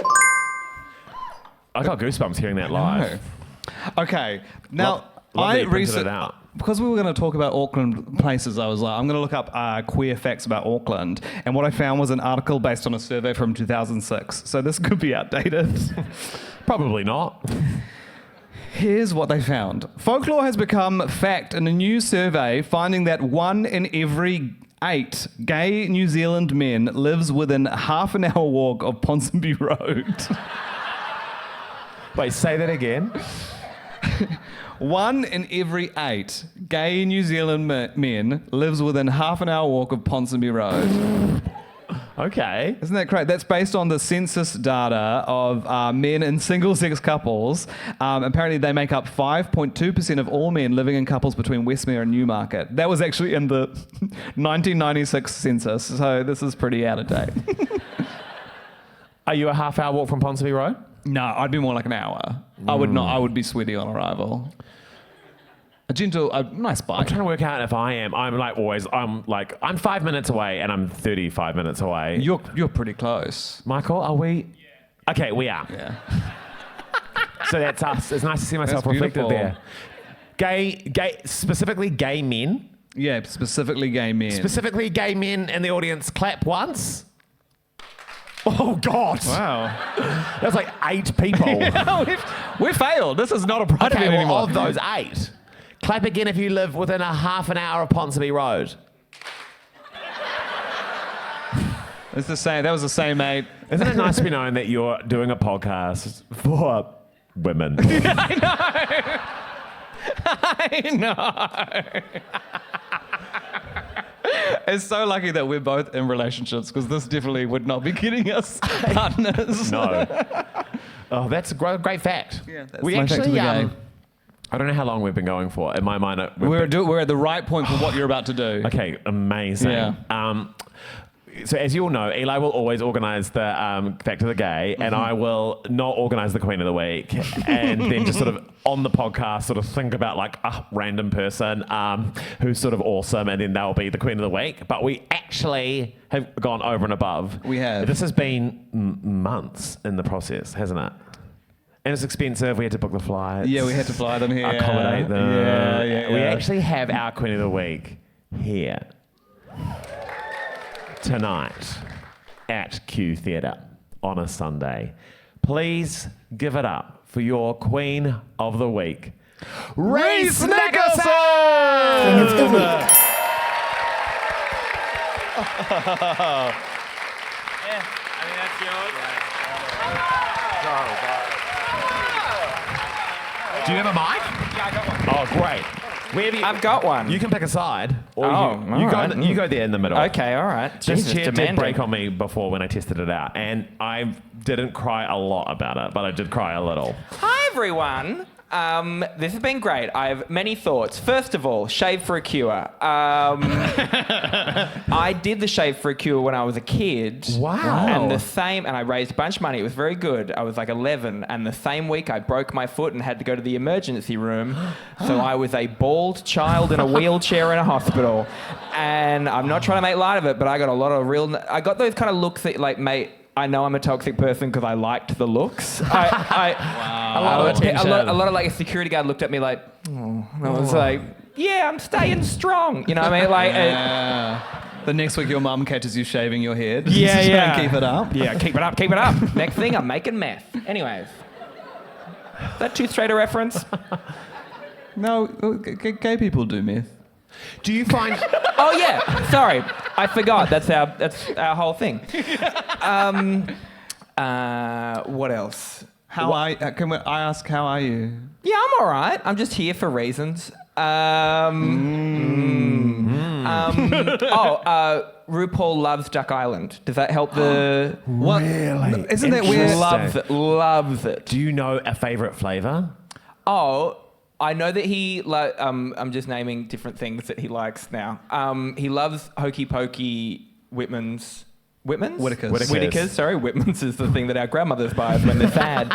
I got goosebumps hearing that live. Okay. Now, Love that I you printed it out. because we were going to talk about Auckland places, I was like, I'm going to look up queer facts about Auckland. And what I found was an article based on a survey from 2006. So this could be outdated. Probably not. Here's what they found. Folklore has become fact in a new survey finding that 1 in every 8 gay New Zealand men lives within half an hour walk of Ponsonby Road. Wait, say that again. 1 in every 8 gay New Zealand men lives within half an hour walk of Ponsonby Road. Okay. Isn't that great? That's based on the census data of men in single-sex couples. Apparently, they make up 5.2% of all men living in couples between Westmere and Newmarket. That was actually in the 1996 census, so this is pretty out of date. Are you a half-hour walk from Ponsonby Road? No, I'd be more like an hour. I would not. I would be sweaty on arrival. A nice bike. I'm trying to work out if I am. I'm 5 minutes away and I'm 35 minutes away. You're pretty close. Michael, are we? Yeah. Okay, we are. Yeah. So that's us. It's nice to see myself That's reflected beautiful. there. Specifically gay men. Yeah, specifically gay men. Specifically gay men in the audience, clap once. Oh, God. Wow. That was like 8 people. we failed. This is not a pride Okay, event well, anymore. of those 8, clap again if you live within a half an hour of Ponsonby Road. It's the same. That was the same, mate. Isn't it nice to be known that you're doing a podcast for women? I know. It's so lucky that we're both in relationships because this definitely would not be getting us partners. No. Oh, that's a great fact. Yeah, that's we my fact of actually, the game. I don't know how long we've been going for. In my mind, We're at the right point for what you're about to do. okay, amazing. Yeah. So as you all know, Eli will always organise the Fact of the Gay, and I will not organise the Queen of the Week, and then just sort of on the podcast sort of think about like a random person who's sort of awesome, and then they'll be the Queen of the Week. But we actually have gone over and above. We have. This has been months in the process, hasn't it? And it's expensive. We had to book the flights. Yeah, we had to fly them here. Accommodate them. Yeah. We actually have our Queen of the Week here tonight at Q Theatre on a Sunday. Please give it up for your Queen of the Week, Rhys Nicholson! Queen of the week. Do you have a mic? Yeah, I got one. Oh, great. Wherever I've got one. You can pick a side, or Oh, you all right. go. You go there in the middle. Okay, all right. This Jesus, chair did demanding. break on me before when I tested it out, and I didn't cry a lot about it, but I did cry a little. Hi, everyone. This has been great. I have many thoughts. First of all, shave for a cure. I did the shave for a cure when I was a kid. Wow. And I raised a bunch of money. It was very good. I was like 11, and the same week I broke my foot and had to go to the emergency room. So I was a bald child in a wheelchair in a hospital. And I'm not trying to make light of it, but I got I got those kind of looks that like, mate, I know I'm a toxic person because I liked the looks. A lot of attention. A lot of like a security guard looked at me like, oh. And I was like, yeah, I'm staying strong. You know what I mean? Like, The next week your mum catches you shaving your head. Yeah, Just yeah. keep it up. Yeah, keep it up. Next thing, I'm making meth. Anyways. Is that too straight a reference? No, gay people do meth. Do you find... Oh yeah, sorry, I forgot. That's our whole thing. What else? I ask, how are you? Yeah, I'm all right. I'm just here for reasons. RuPaul loves Duck Island. Does that help the... What? Really? Isn't that weird? Loves it. Do you know a favourite flavour? Oh, I know that he... I'm just naming different things that he likes now. He loves Hokey Pokey Whitman's... Whittakers, sorry. Whitman's is the thing that our grandmothers buy when they're sad.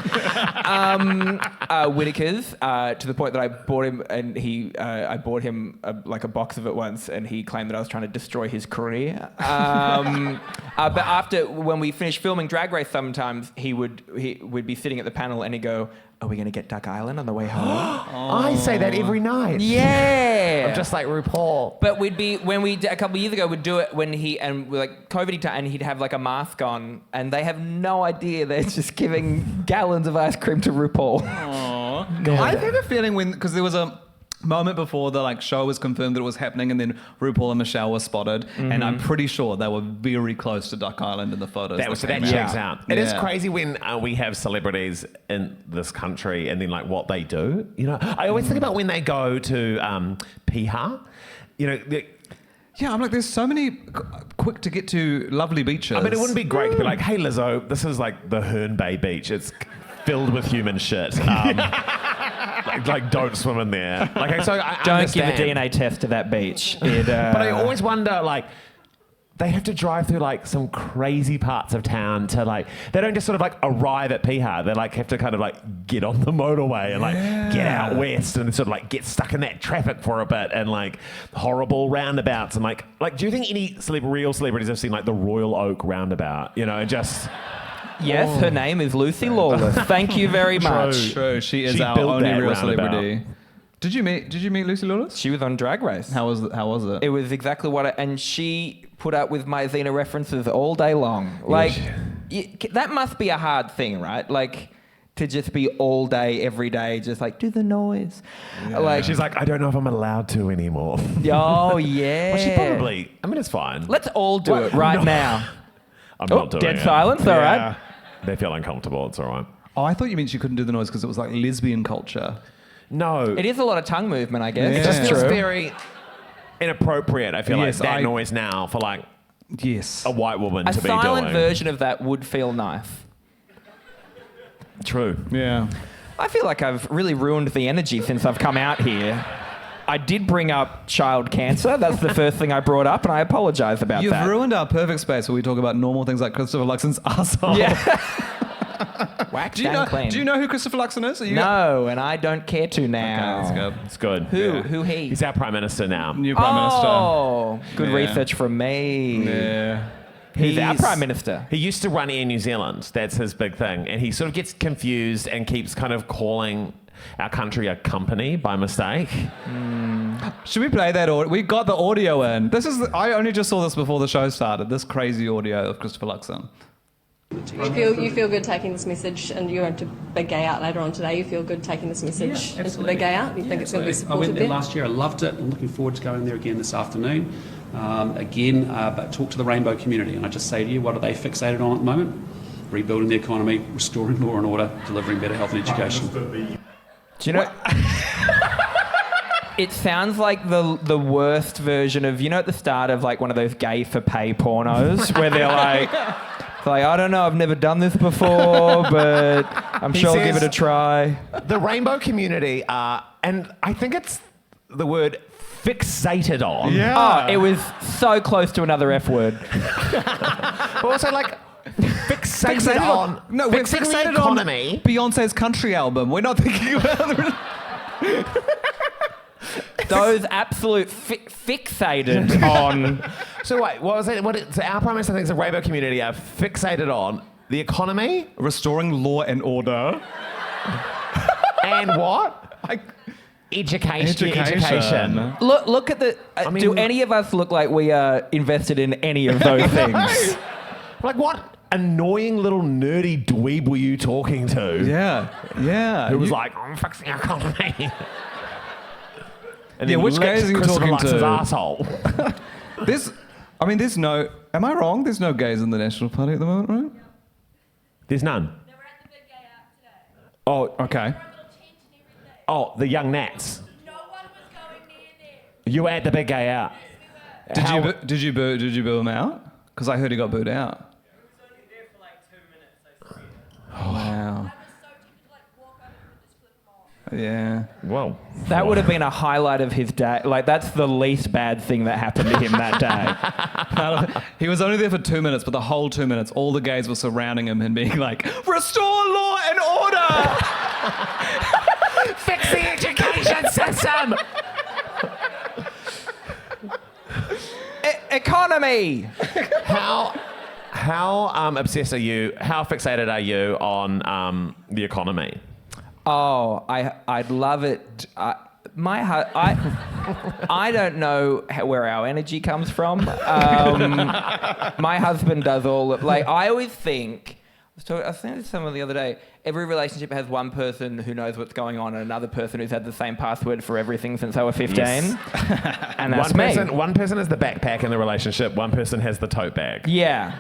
Whittakers, to the point that I bought him, and I bought him a box of it once, and he claimed that I was trying to destroy his career. But when we finished filming Drag Race, sometimes we'd be sitting at the panel, and he'd go, "Are we going to get Duck Island on the way home?" I say that every night. Yeah. I'm just like RuPaul. But a couple of years ago, we'd do it when COVID time, and he'd have like a mask on, and they have no idea they're just giving gallons of ice cream to RuPaul. I have a feeling because there was a moment before the show was confirmed that it was happening, and then RuPaul and Michelle were spotted, and I'm pretty sure they were very close to Duck Island in the photos. That checks out. It is crazy when we have celebrities in this country and then what they do. You know, I always think about when they go to Piha. You know. Yeah, I'm like, there's so many quick to get to lovely beaches. I mean, it wouldn't be great to be like, hey, Lizzo, this is the Herne Bay Beach. It's filled with human shit. Don't swim in there. So I Don't give a understand. DNA test to that beach. But I always wonder, they have to drive through some crazy parts of town to they don't just sort of arrive at Piha. They have to kind of get on the motorway and get out west and sort of get stuck in that traffic for a bit and horrible roundabouts and do you think any real celebrities have seen the Royal Oak roundabout? You know, and just. Yes, her name is Lucy Lawless. Thank you very much. True, she is She our built only that real roundabout. celebrity. Did you meet Lucy Lawless? She was on Drag Race. How was it? It was exactly and she put up with my Xena references all day long. That must be a hard thing, right? To just be all day, every day, just do the noise. Yeah. She's I don't know if I'm allowed to anymore. Oh, yeah. Well, she probably, it's fine. Let's all do it right now. I'm not doing dead it. silence, all right. They feel uncomfortable, it's all right. Oh, I thought you meant she couldn't do the noise because it was lesbian culture. No. It is a lot of tongue movement, I guess. It just That's feels true. very inappropriate, I feel that noise now for Yes. a white woman A to be doing. silent version of that would feel nice. True. Yeah. I feel like I've really ruined the energy since I've come out here. I did bring up child cancer. That's the first thing I brought up, and I apologise about You've that. ruined our perfect space where we talk about normal things like Christopher Luxon's arsehole. Yeah. Wax and clean. Do you know who Christopher Luxon is? No, and I don't care to now. Okay, that's good. It's good. Who he? He's our Prime Minister now. New Prime Minister. Oh, good Yeah. research from me. Yeah. He's our Prime Minister. He used to run Air New Zealand. That's his big thing. And he sort of gets confused and keeps kind of calling our country a company by mistake. Should we play that audio? We got the audio in. I only just saw this before the show started. This crazy audio of Christopher Luxon. You feel good taking this message, and you're going to Big Gay Out later on today. You feel good taking this message into the Big Gay Out? You think it's going to be I supported went there there? last year. I loved it. I'm looking forward to going there again this afternoon. But talk to the rainbow community, and I just say to you, what are they fixated on at the moment? Rebuilding the economy, restoring law and order, delivering better health and education. Do you know? It sounds like the worst version of, at the start of one of those gay for pay pornos where they're So like, I don't know, I've never done this before, but I'm sure I'll give it a try. The rainbow community are, and I think it's the word fixated on. Oh, it was so close to another F word. But also like fixated on. No, we're fixing the fixated economy. on Beyonce's country album. We're not thinking about Those absolute fixated on. So wait, what was it? So our Prime Minister thinks the rainbow community are fixated on the economy restoring law and order. and what? Education. Look at the. mean, do any of us look like we are invested in any of those things? Like what annoying little nerdy dweeb were you talking to? Yeah. Who was like, I'm fixing the economy. And Yeah, then which guys are you Christopher talking Luxon's to? asshole. There's no. Am I wrong? There's no gays in the National Party at the moment, right? There's none. Oh, okay. Oh, the young Nats. No one was going near there. You were at the big gay out. Did you boo him out? Because I heard he got booed out. Wow. Yeah. Whoa. That would have been a highlight of his day. Like, that's the least bad thing that happened to him that day. He was only there for 2 minutes, but the whole 2 minutes, all the gays were surrounding him and being like, "Restore law and order! Fix the education system. Economy! How obsessed are you? How fixated are you on the economy? Oh, I'd love it. I don't know where our energy comes from. My husband does all of, like, I always think, I was saying to someone the other day, every relationship has one person who knows what's going on and another person who's had the same password for everything since they were 15. Yes. And that's me. One person has the backpack in the relationship, one person has the tote bag. Yeah.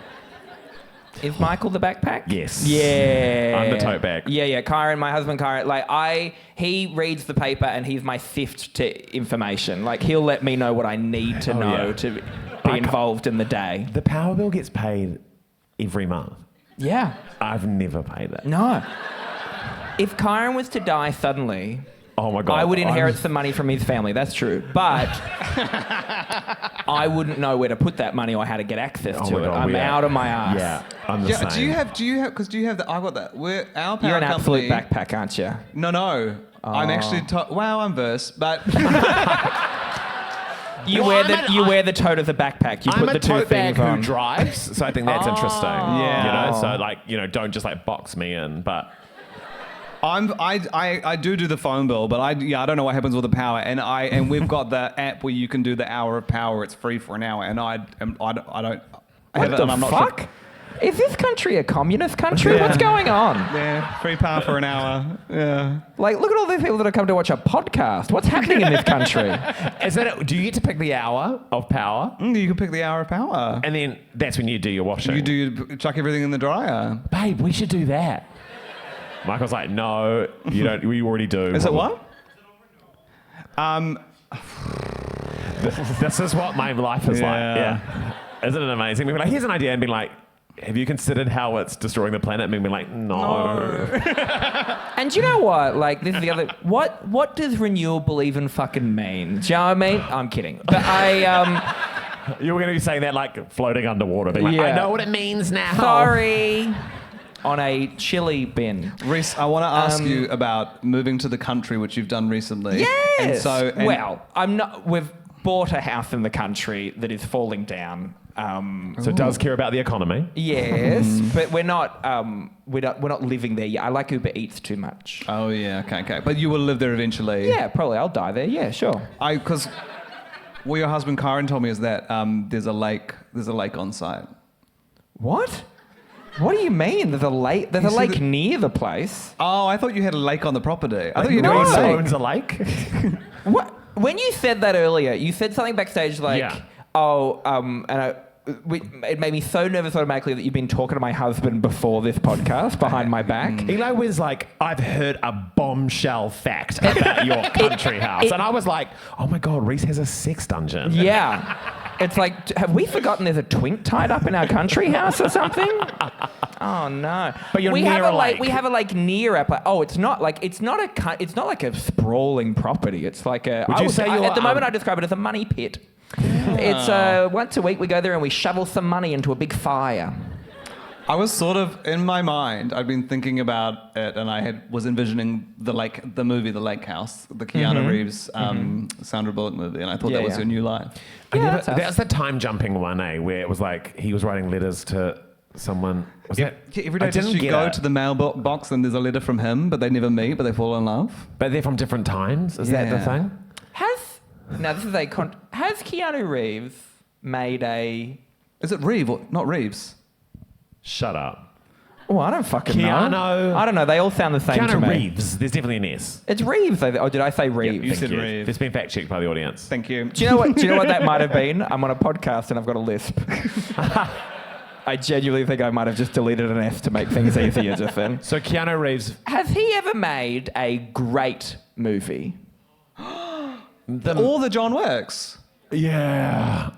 Is Michael the backpack? Yes. Yeah. I'm the tote bag. Yeah. Kyron, my husband Kyron, he reads the paper and he's my sift to information. Like, he'll let me know what I need to know to be involved in the day. The power bill gets paid every month. Yeah. I've never paid that. No. If Kyron was to die suddenly, Oh my God. I would inherit some money from his family. That's true. But I wouldn't know where to put that money or how to get access to it. I'm out of my ass. Yeah, I'm the same. Do you have, because do you have I've got that. We're, our power You're an company, absolute backpack, aren't you? No. I'm actually, I'm verse, but... You wear the tote of the backpack. You I'm put the a two tote bag things on. who drives, so I think that's interesting. Yeah. You know, so don't just like box me in, but... I do the phone bill, but I don't know what happens with the power, and we've got the app where you can do the hour of power. It's free for an hour, and I don't. What I'm the not fuck? Sure. Is this country a communist country? What's going on? Yeah, free power for an hour. Yeah. Like, look at all these people that have come to watch a podcast. What's happening in this country? Do you get to pick the hour of power? You can pick the hour of power, And then that's when you do your washing. you chuck everything in the dryer. Babe, we should do that. Michael's like, no, you don't. We already do. Is it what? This is what my life is like. Yeah. Yeah. Isn't it amazing? Being like, here's an idea, and being like, have you considered how it's destroying the planet? And being like, no. And you know what? Like, this is the other... What does renewable even fucking mean? Do you know what I mean? I'm kidding. But You were going to be saying that like floating underwater. Being like, Yeah. I know what it means now. Sorry. On a chili bin. Rhys, I want to ask you about moving to the country, which you've done recently. Yes. And I'm not... We've bought a house in the country that is falling down. So it does care about the economy. Yes, but we're not living there yet. I like Uber Eats too much. Oh yeah, okay. But you will live there eventually. Yeah, probably. I'll die there. Yeah, sure. Because what your husband Karen told me is that there's a lake on site. What? What do you mean? There's a lake. There's a lake near the place. Oh, I thought you had a lake on the property. I thought You you know had a lake. owns a lake. What? When you said that earlier, you said something backstage like, Yeah. it made me so nervous automatically that you've been talking to my husband before this podcast behind my back. Eli was like, I've heard a bombshell fact about your country house. And I was like, oh my God, Rhys has a sex dungeon. Yeah. It's like, have we forgotten there's a twink tied up in our country house or something? Oh no! But you're we near have a lake. lake. We have a lake near our place. Oh, it's not like like a sprawling property. It's like a. Would you say you're, at the moment I describe it as a money pit. It's once a week we go there and we shovel some money into a big fire. I was sort of, in my mind, I'd been thinking about it and I was envisioning the movie The Lake House, the Keanu Reeves Sandra Bullock movie, and I thought that was yeah. your new life. Yeah, that's the time jumping one, where it was like he was writing letters to someone. Was that? Every day I didn't you get go it. to the mailbox and there's a letter from him, but they never meet, but they fall in love. But they're from different times. Is that the Yeah. thing? Has Keanu Reeves made a? Is it Reeve or not Reeves? Shut up. Oh, I don't fucking Keanu. know. I don't know. They all sound the same to Keanu me. Reeves. There's definitely an S. It's Reeves. Oh, did I say Reeves? you said Thank Reeves. It's been fact checked by the audience. Thank you. Do you know what? Do you know what that might have been? I'm on a podcast and I've got a lisp. I genuinely think I might have just deleted an S to make things easier just then. So Keanu Reeves. Has he ever made a great movie? All the John Wicks. Yeah.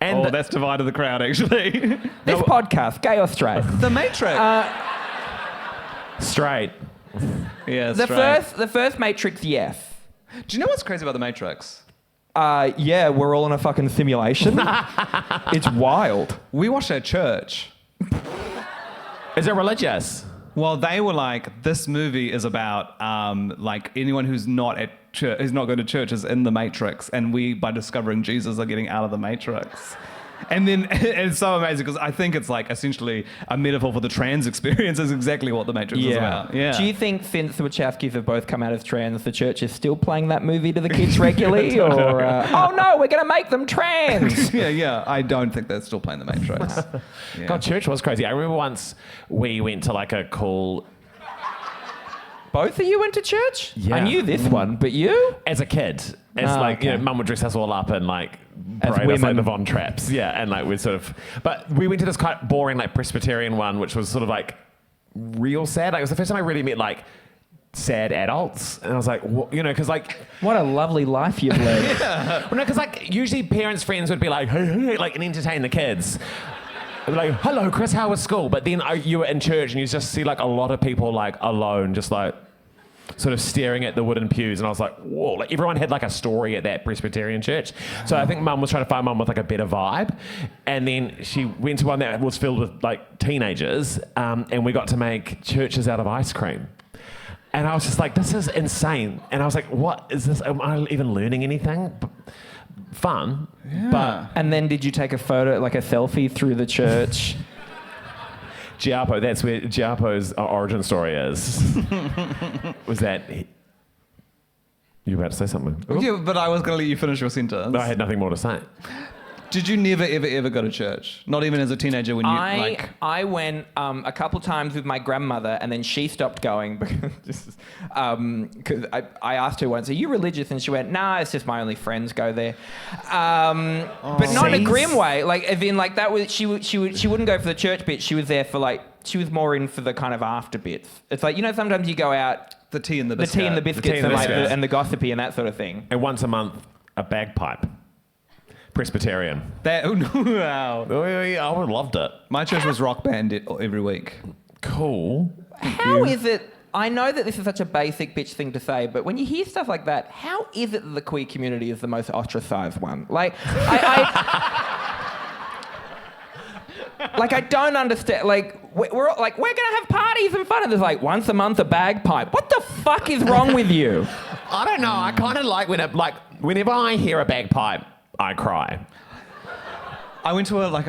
And That's divided the crowd, actually. This podcast, gay or straight? The Matrix. straight. yeah, The first Matrix, yes. Do you know what's crazy about The Matrix? Yeah, we're all in a fucking simulation. It's wild. We watched at church. Is it religious? Well, they were like, this movie is about like anyone who's not at church, who's not going to church is in the Matrix, and we, by discovering Jesus, are getting out of the Matrix. And then it's so amazing because I think it's like essentially a metaphor for the trans experience is exactly what the Matrix is about. Yeah. Do you think since the Wachowskis have both come out as trans, the church is still playing that movie to the kids regularly? Or, oh no, we're going to make them trans? yeah. I don't think they're still playing the Matrix. Yeah. God, church was crazy. I remember once we went to like a cool. Both of you went to church? Yeah. I knew this one, but you? As a kid, okay. Mum would dress us all up and like As parade us like women. the Von Trapps, and like we sort of. But we went to this quite boring like Presbyterian one, which was sort of like real sad. Like it was the first time I really met like sad adults, and I was like, because like. What a lovely life you've led. Well, no, because like usually parents' friends would be like, hey, like and entertain the kids. They'd be like, hello, Chris, how was school? But then you were in church and you just see like a lot of people like alone, just like sort of staring at the wooden pews. And I was like, whoa, like everyone had like a story at that Presbyterian church. So I think Mum was trying to find Mum with like a better vibe. And then she went to one that was filled with like teenagers, and we got to make churches out of ice cream. And I was just like, this is insane. And I was like, what is this? Am I even learning anything? Fun, but And then did you take a photo, like a selfie through the church? Giapo, that's where Giapo's origin story is. Was that... You were about to say something. Yeah, but I was going to let you finish your sentence. No, I had nothing more to say. Did you never, ever, ever go to church? Not even as a teenager when you, I went a couple times with my grandmother, and then she stopped going because I asked her once, "Are you religious?" And she went, "Nah, it's just my only friends go there." But not in a grim way. Like, as in, like that was she wouldn't go for the church bit. She was there for like she was more in for the kind of after bits. It's like sometimes you go out the tea and the the biscuit. tea and the biscuits and and like biscuits. and the gossipy and that sort of thing. And once a month, a bagpipe. Presbyterian. Wow. Oh, yeah, I would have loved it. My church was rock band every week. Cool. How is it? I know that this is such a basic bitch thing to say, but when you hear stuff like that, how is it that the queer community is the most ostracized one? Like, I don't understand. Like, we're gonna have parties and fun, and there's like once a month a bagpipe. What the fuck is wrong with you? I don't know. I kind of like whenever I hear a bagpipe, I cry. I went to a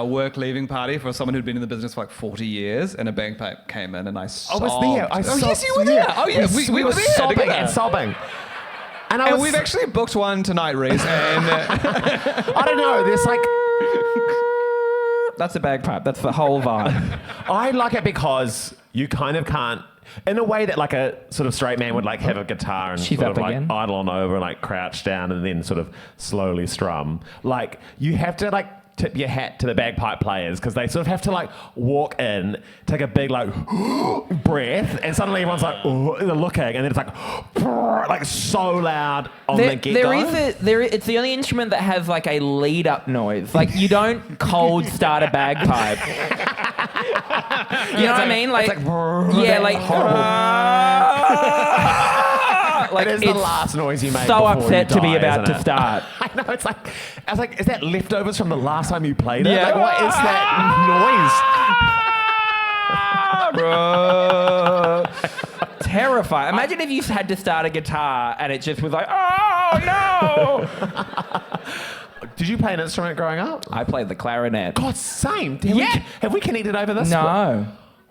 work leaving party for someone who'd been in the business for like 40 years, and a bagpipe came in, and I sobbed. I was there. Yes, you were there. Oh yeah, we were there sobbing together. and sobbing. And we've actually booked one tonight, Rhys. And I don't know. There's like. That's a bagpipe. That's the whole vibe. I like it because you kind of can't, in a way that like a sort of straight man would like have a guitar and She's sort up of like again. idle on over and like crouch down and then sort of slowly strum. Like you have to like tip your hat to the bagpipe players because they sort of have to like walk in, take a big like breath, and suddenly everyone's like, oh, they're looking, and then it's like so loud on the get-go. It's the only instrument that has like a lead-up noise. Like you don't cold start a bagpipe. You know what I mean? Like, yeah, like like it is the last noise you make. So before upset you to be die, about isn't to it? start. I know. I was like, is that leftovers from the last time you played it? Yeah. Like, what is that noise? Terrifying. Imagine if you had to start a guitar and it just was like, oh no! Did you play an instrument growing up? I played the clarinet. God, same. Yeah. Have we connected over this? No.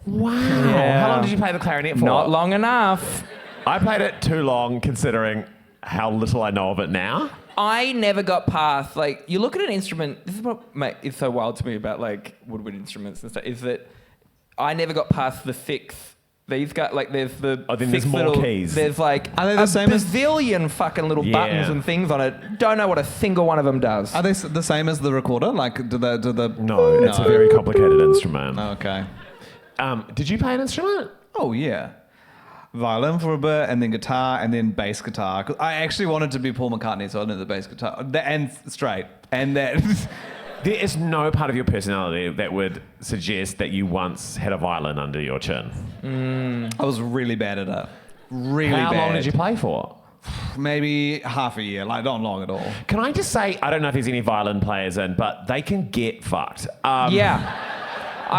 Wow. Yeah. How long did you play the clarinet for? Not long enough. I played it too long, considering how little I know of it now. I never got past, like, you look at an instrument, this is what is so wild to me about, like, woodwind instruments and stuff, is that I never got past the sixth. These got, like, there's the then six there's more little, keys. There's, like, Are they the a same as- bazillion fucking little Yeah. buttons and things on it. Don't know what a single one of them does. Are they the same as the recorder? Like, do the? No, it's a very complicated instrument. Okay. Did you play an instrument? Oh yeah. Violin for a bit, and then guitar, and then bass guitar. 'Cause I actually wanted to be Paul McCartney, so I did the bass guitar and straight, and that. There is no part of your personality that would suggest that you once had a violin under your chin. I was really bad at it. Really How bad. long did you play for? Maybe half a year, like not long at all. Can I just say, I don't know if there's any violin players in, but they can get fucked. Yeah.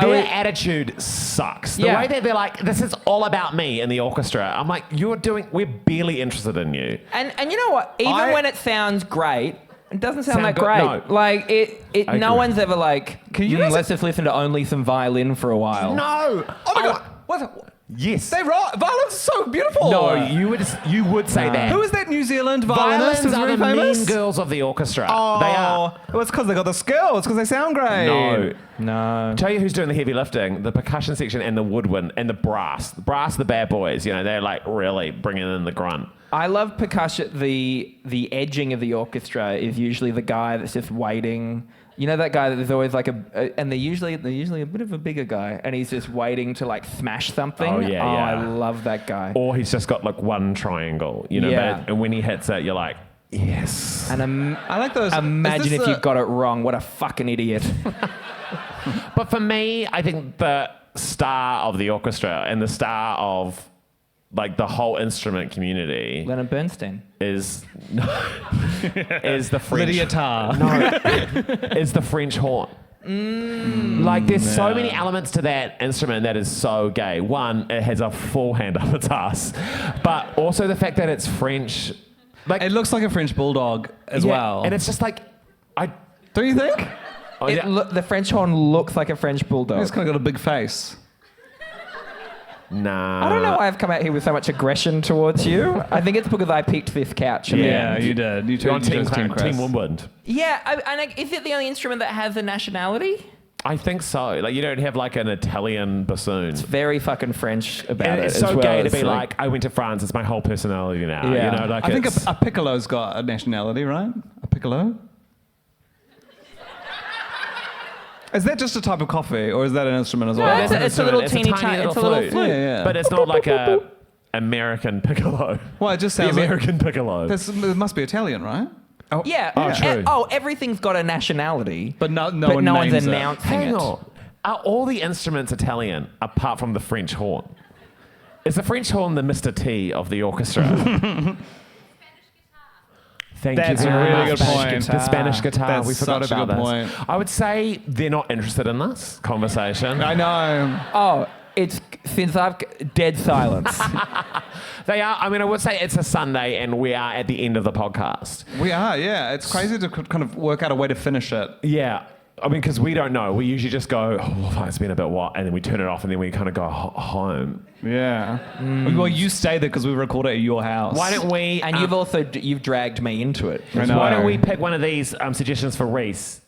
Their attitude sucks. The Yeah. way that they're like, this is all about me in the orchestra. I'm like, we're barely interested in you. And you know what? Even when it sounds great, it doesn't sound that good- great. no. Like I no agree. one's ever like, let's just listen to only some violin for a while. No. Oh my god! What? Yes. They rock. Violins are so beautiful. No, you would say that. Who is that New Zealand violinist? Violins Who's are very the famous? mean girls of the orchestra. Oh, They are. Well, it's because they got the skill. It's because they sound great. No. Tell you who's doing the heavy lifting: the percussion section and the woodwind and the brass. The brass, the bad boys. You know, they're like really bringing in the grunt. I love percussion. The edging of the orchestra is usually the guy that's just waiting. You know that guy that there's always like and they're usually a bit of a bigger guy, and he's just waiting to like smash something. Oh, yeah. I love that guy. Or he's just got like one triangle, you know. Yeah. And when he hits it, you're like, yes. And I like those. imagine is this if you got it wrong. What a fucking idiot. But for me, I think the star of the orchestra and the star of like the whole instrument community Leonard Bernstein. is the French. Lydia Tarr. is the French horn. Like there's so many elements to that instrument that is so gay. One, it has a full hand up its ass, but also the fact that it's French. Like It looks like a French bulldog as yeah, well. and it's just like, Don't you think? oh, yeah. The French horn looks like a French bulldog. It's kind of got a big face. Nah. I don't know why I've come out here with so much aggression towards you. I think it's because I picked this couch. in the end. you did. You You're on chose Team Chris. Woodwind. Yeah, is it the only instrument that has a nationality? I think so. Like you don't have like an Italian bassoon. Very fucking French about And it. it's as so well. gay to It's be like, I went to France. It's my whole personality now. Yeah. You know, like I think it's- a piccolo's got a nationality, right? A piccolo? Is that just a type of coffee, or is that an instrument as well? No, it's a little teeny tiny. It's a little flute. Yeah. But it's not like a American piccolo. Well, it just The sounds like... American piccolo. It must be Italian, right? Yeah. Oh, true. Everything's got a nationality. But no but one no one's names it. announcing Hang it. on. Are all the instruments Italian apart from the French horn? Is the French horn the Mr. T of the orchestra? Thank That's you a very really much. good point. The Spanish guitar. That's We forgot such a about good this. point. I would say they're not interested in this conversation. I know. Oh, it's since I've dead silence. They are. I mean, I would say it's a Sunday and we are at the end of the podcast. We are, yeah. It's crazy to kind of work out a way to finish it. Yeah. I mean, because we don't know. We usually just go, oh, it's been a bit what, and then we turn it off and then we kind of go home. Yeah. Well, you stay there because we record it at your house. Why don't we... And you've dragged me into it. I know. Why don't we pick one of these suggestions for Rhys?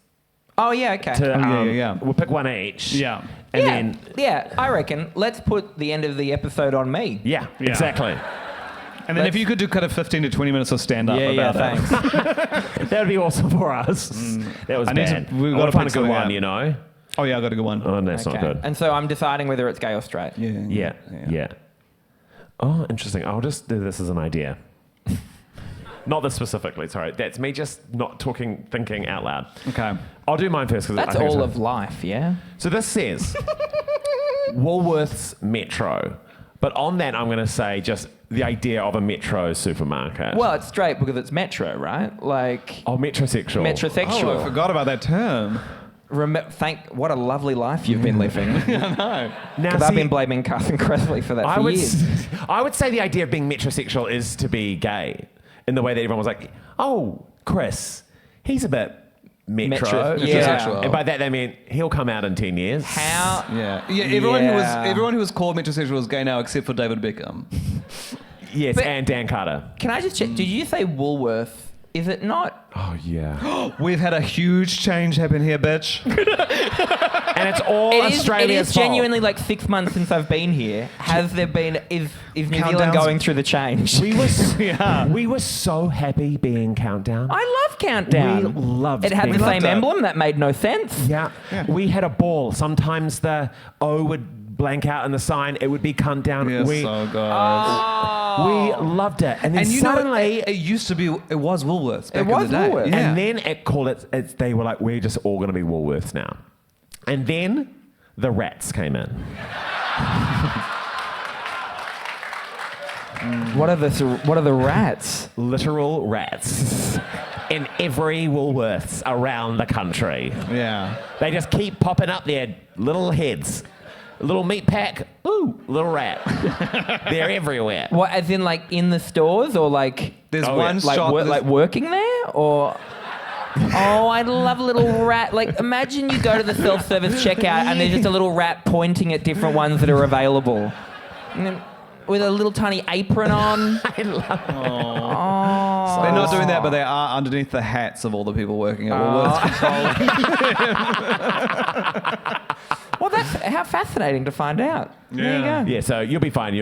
Oh yeah, okay. yeah. We'll pick one each. Yeah. And then... I reckon let's put the end of the episode on me. Yeah, exactly. And then if you could do kind of 15 to 20 minutes of stand-up about it. thanks. That would be awesome for us. That was bad. we've I got want to to find a pick good something one, out. you know? Oh, yeah, I got a good one. Oh, that's not good. And so I'm deciding whether it's gay or straight. Yeah. Oh, interesting. I'll just do this as an idea. Not this specifically, sorry. That's me just not thinking out loud. Okay. I'll do mine first. That's all of life, yeah? So this says Woolworths Metro. But on that, I'm going to say just the idea of a Metro supermarket. Well, it's straight because it's metro, right? Like, Oh, metrosexual. metrosexual. Oh, I forgot about that term. What a lovely life you've been living. Now, Because I've see, been blaming Carson Cressley for that for years. I would say the idea of being metrosexual is to be gay in the way that everyone was like, oh, Chris, he's a bit metro. Yeah. And by that they mean he'll come out in 10 years. How? Everyone who was called metrosexual was gay now, except for David Beckham. Yes, But- and Dan Carter. Can I just check? Did you say Woolworth? Is it not? Oh, yeah. We've had a huge change happen here, bitch. And it's all It Australia's is fault. genuinely like 6 months since I've been here. Has there been? Is New Zealand Countdowns? going through the change? We were so happy being Countdown. I love Countdown. We loved It had being the same Countdown. emblem that made no sense. Yeah. We had a ball. Sometimes the O would blank out in the sign. It would be cunt down. Yeah, we so good. we loved it. And then And you know, suddenly... it used to be, it was Woolworths back was in the day. Woolworths. Yeah. And then it called it, they were like, we're just all going to be Woolworths now. And then the rats came in. What are the rats? Literal rats. In every Woolworths around the country. Yeah. They just keep popping up their little heads. Little meat pack, ooh, little rat. They're everywhere. What, as in like in the stores or like? There's Oh, one yeah. Like, shot. like working there or? Oh, I love a little rat. Like, imagine you go to the self-service checkout and there's just a little rat pointing at different ones that are available. And then, with a little tiny apron on. I love it. Oh. They're not doing that, but they are underneath the hats of all the people working at Woolworths. Well, that's how fascinating to find out. There you go. Yeah, so you'll be fine.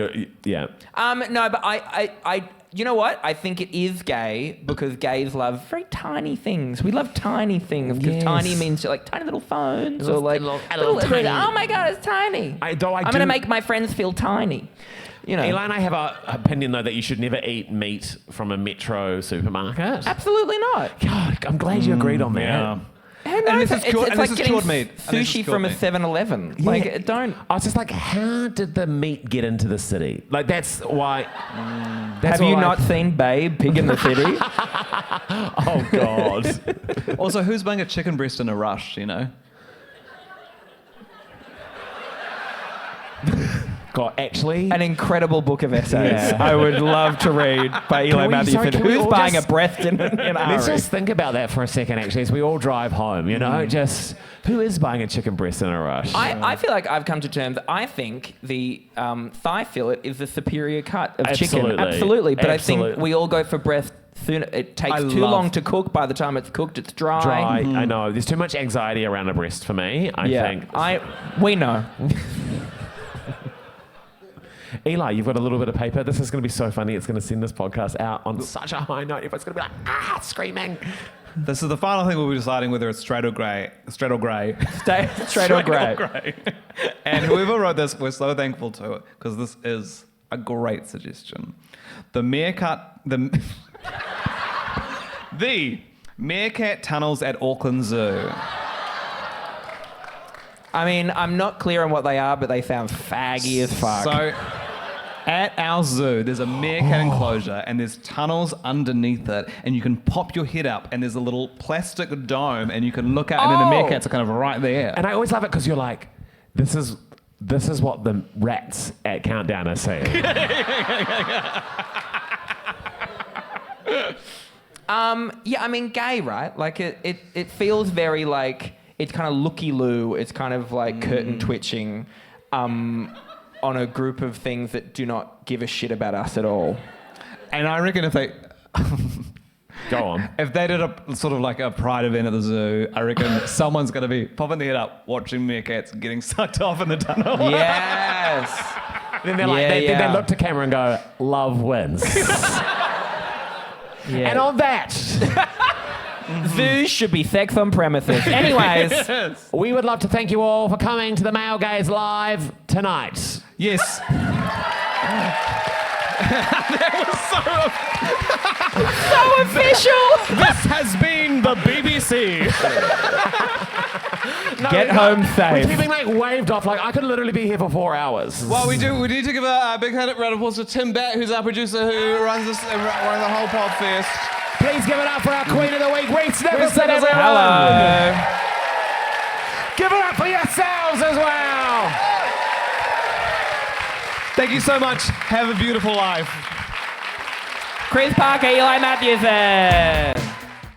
Yeah. No, but I, you know what? I think it is gay because gays love very tiny things. We love tiny things because Yes. tiny means like tiny little phones or like little tiny. Oh my god, it's tiny. I I'm do- going to make my friends feel tiny. You know. Eli and I have an opinion, though, that you should never eat meat from a Metro supermarket. Absolutely not. God, I'm glad you agreed on that. Yeah. Who knows? this is It's cured- and like this is getting cured meat. And this is sushi cured from a meat. 7-Eleven. Yeah. Like, don't. I was just like, how did the meat get into the city? Like, that's why... That's Have you why not seen Babe, Pig in the City? Oh, God. Also, who's buying a chicken breast in a rush, you know? God, actually... An incredible book of essays. Yeah. I would love to read by Eli Matthewson. can we Who's all buying just- a breast in a Let's hurry? just think about that for a second, actually, as we all drive home, you know? Just, who is buying a chicken breast in a rush? I feel like I've come to terms. I think the thigh fillet is the superior cut of chicken. Absolutely. Absolutely. But I Absolutely. think we all go for breast sooner. It takes I too love- long to cook. By the time it's cooked, it's dry. Dry, I know. There's too much anxiety around a breast for me, I think. We know. Eli, you've got a little bit of paper. This is going to be so funny. It's going to send this podcast out on such a high note. Everyone's going to be like, screaming. This is the final thing we'll be deciding whether it's straight or grey. Straight or grey. And whoever wrote this, we're so thankful to it because this is a great suggestion. The meerkat tunnels at Auckland Zoo. I mean, I'm not clear on what they are, but they sound faggy as fuck. So, at our zoo, there's a meerkat enclosure and there's tunnels underneath it, and you can pop your head up, and there's a little plastic dome, and you can look out, and then the meerkats are kind of right there. And I always love it because you're like, this is what the rats at Countdown are saying. Yeah, I mean, gay, right? Like, it feels very like, it's kind of looky-loo. It's kind of like curtain twitching on a group of things that do not give a shit about us at all. And I reckon if they... Go on. If they did a sort of like a pride event at the zoo, I reckon someone's going to be popping their head up, watching meerkats getting sucked off in the tunnel. Yes. then they're like, Yeah, they look to camera and go, love wins. Yeah. And on that, Zoos should be sex on premises. Anyways, we would love to thank you all for coming to the Male Gaze Live tonight. Yes. so official. This has been the BBC. Get home We're safe. keeping like waved off. Like I could literally be here for 4 hours. Well, we need to give a big round of applause to Tim Batt, who's our producer, who runs the whole Podfest. Please give it up for our Queen of the Week, Rhys Nicholson. Nicholson. Hello. Give it up for yourselves as well. Thank you so much. Have a beautiful life. Chris Parker, Eli Matthewson.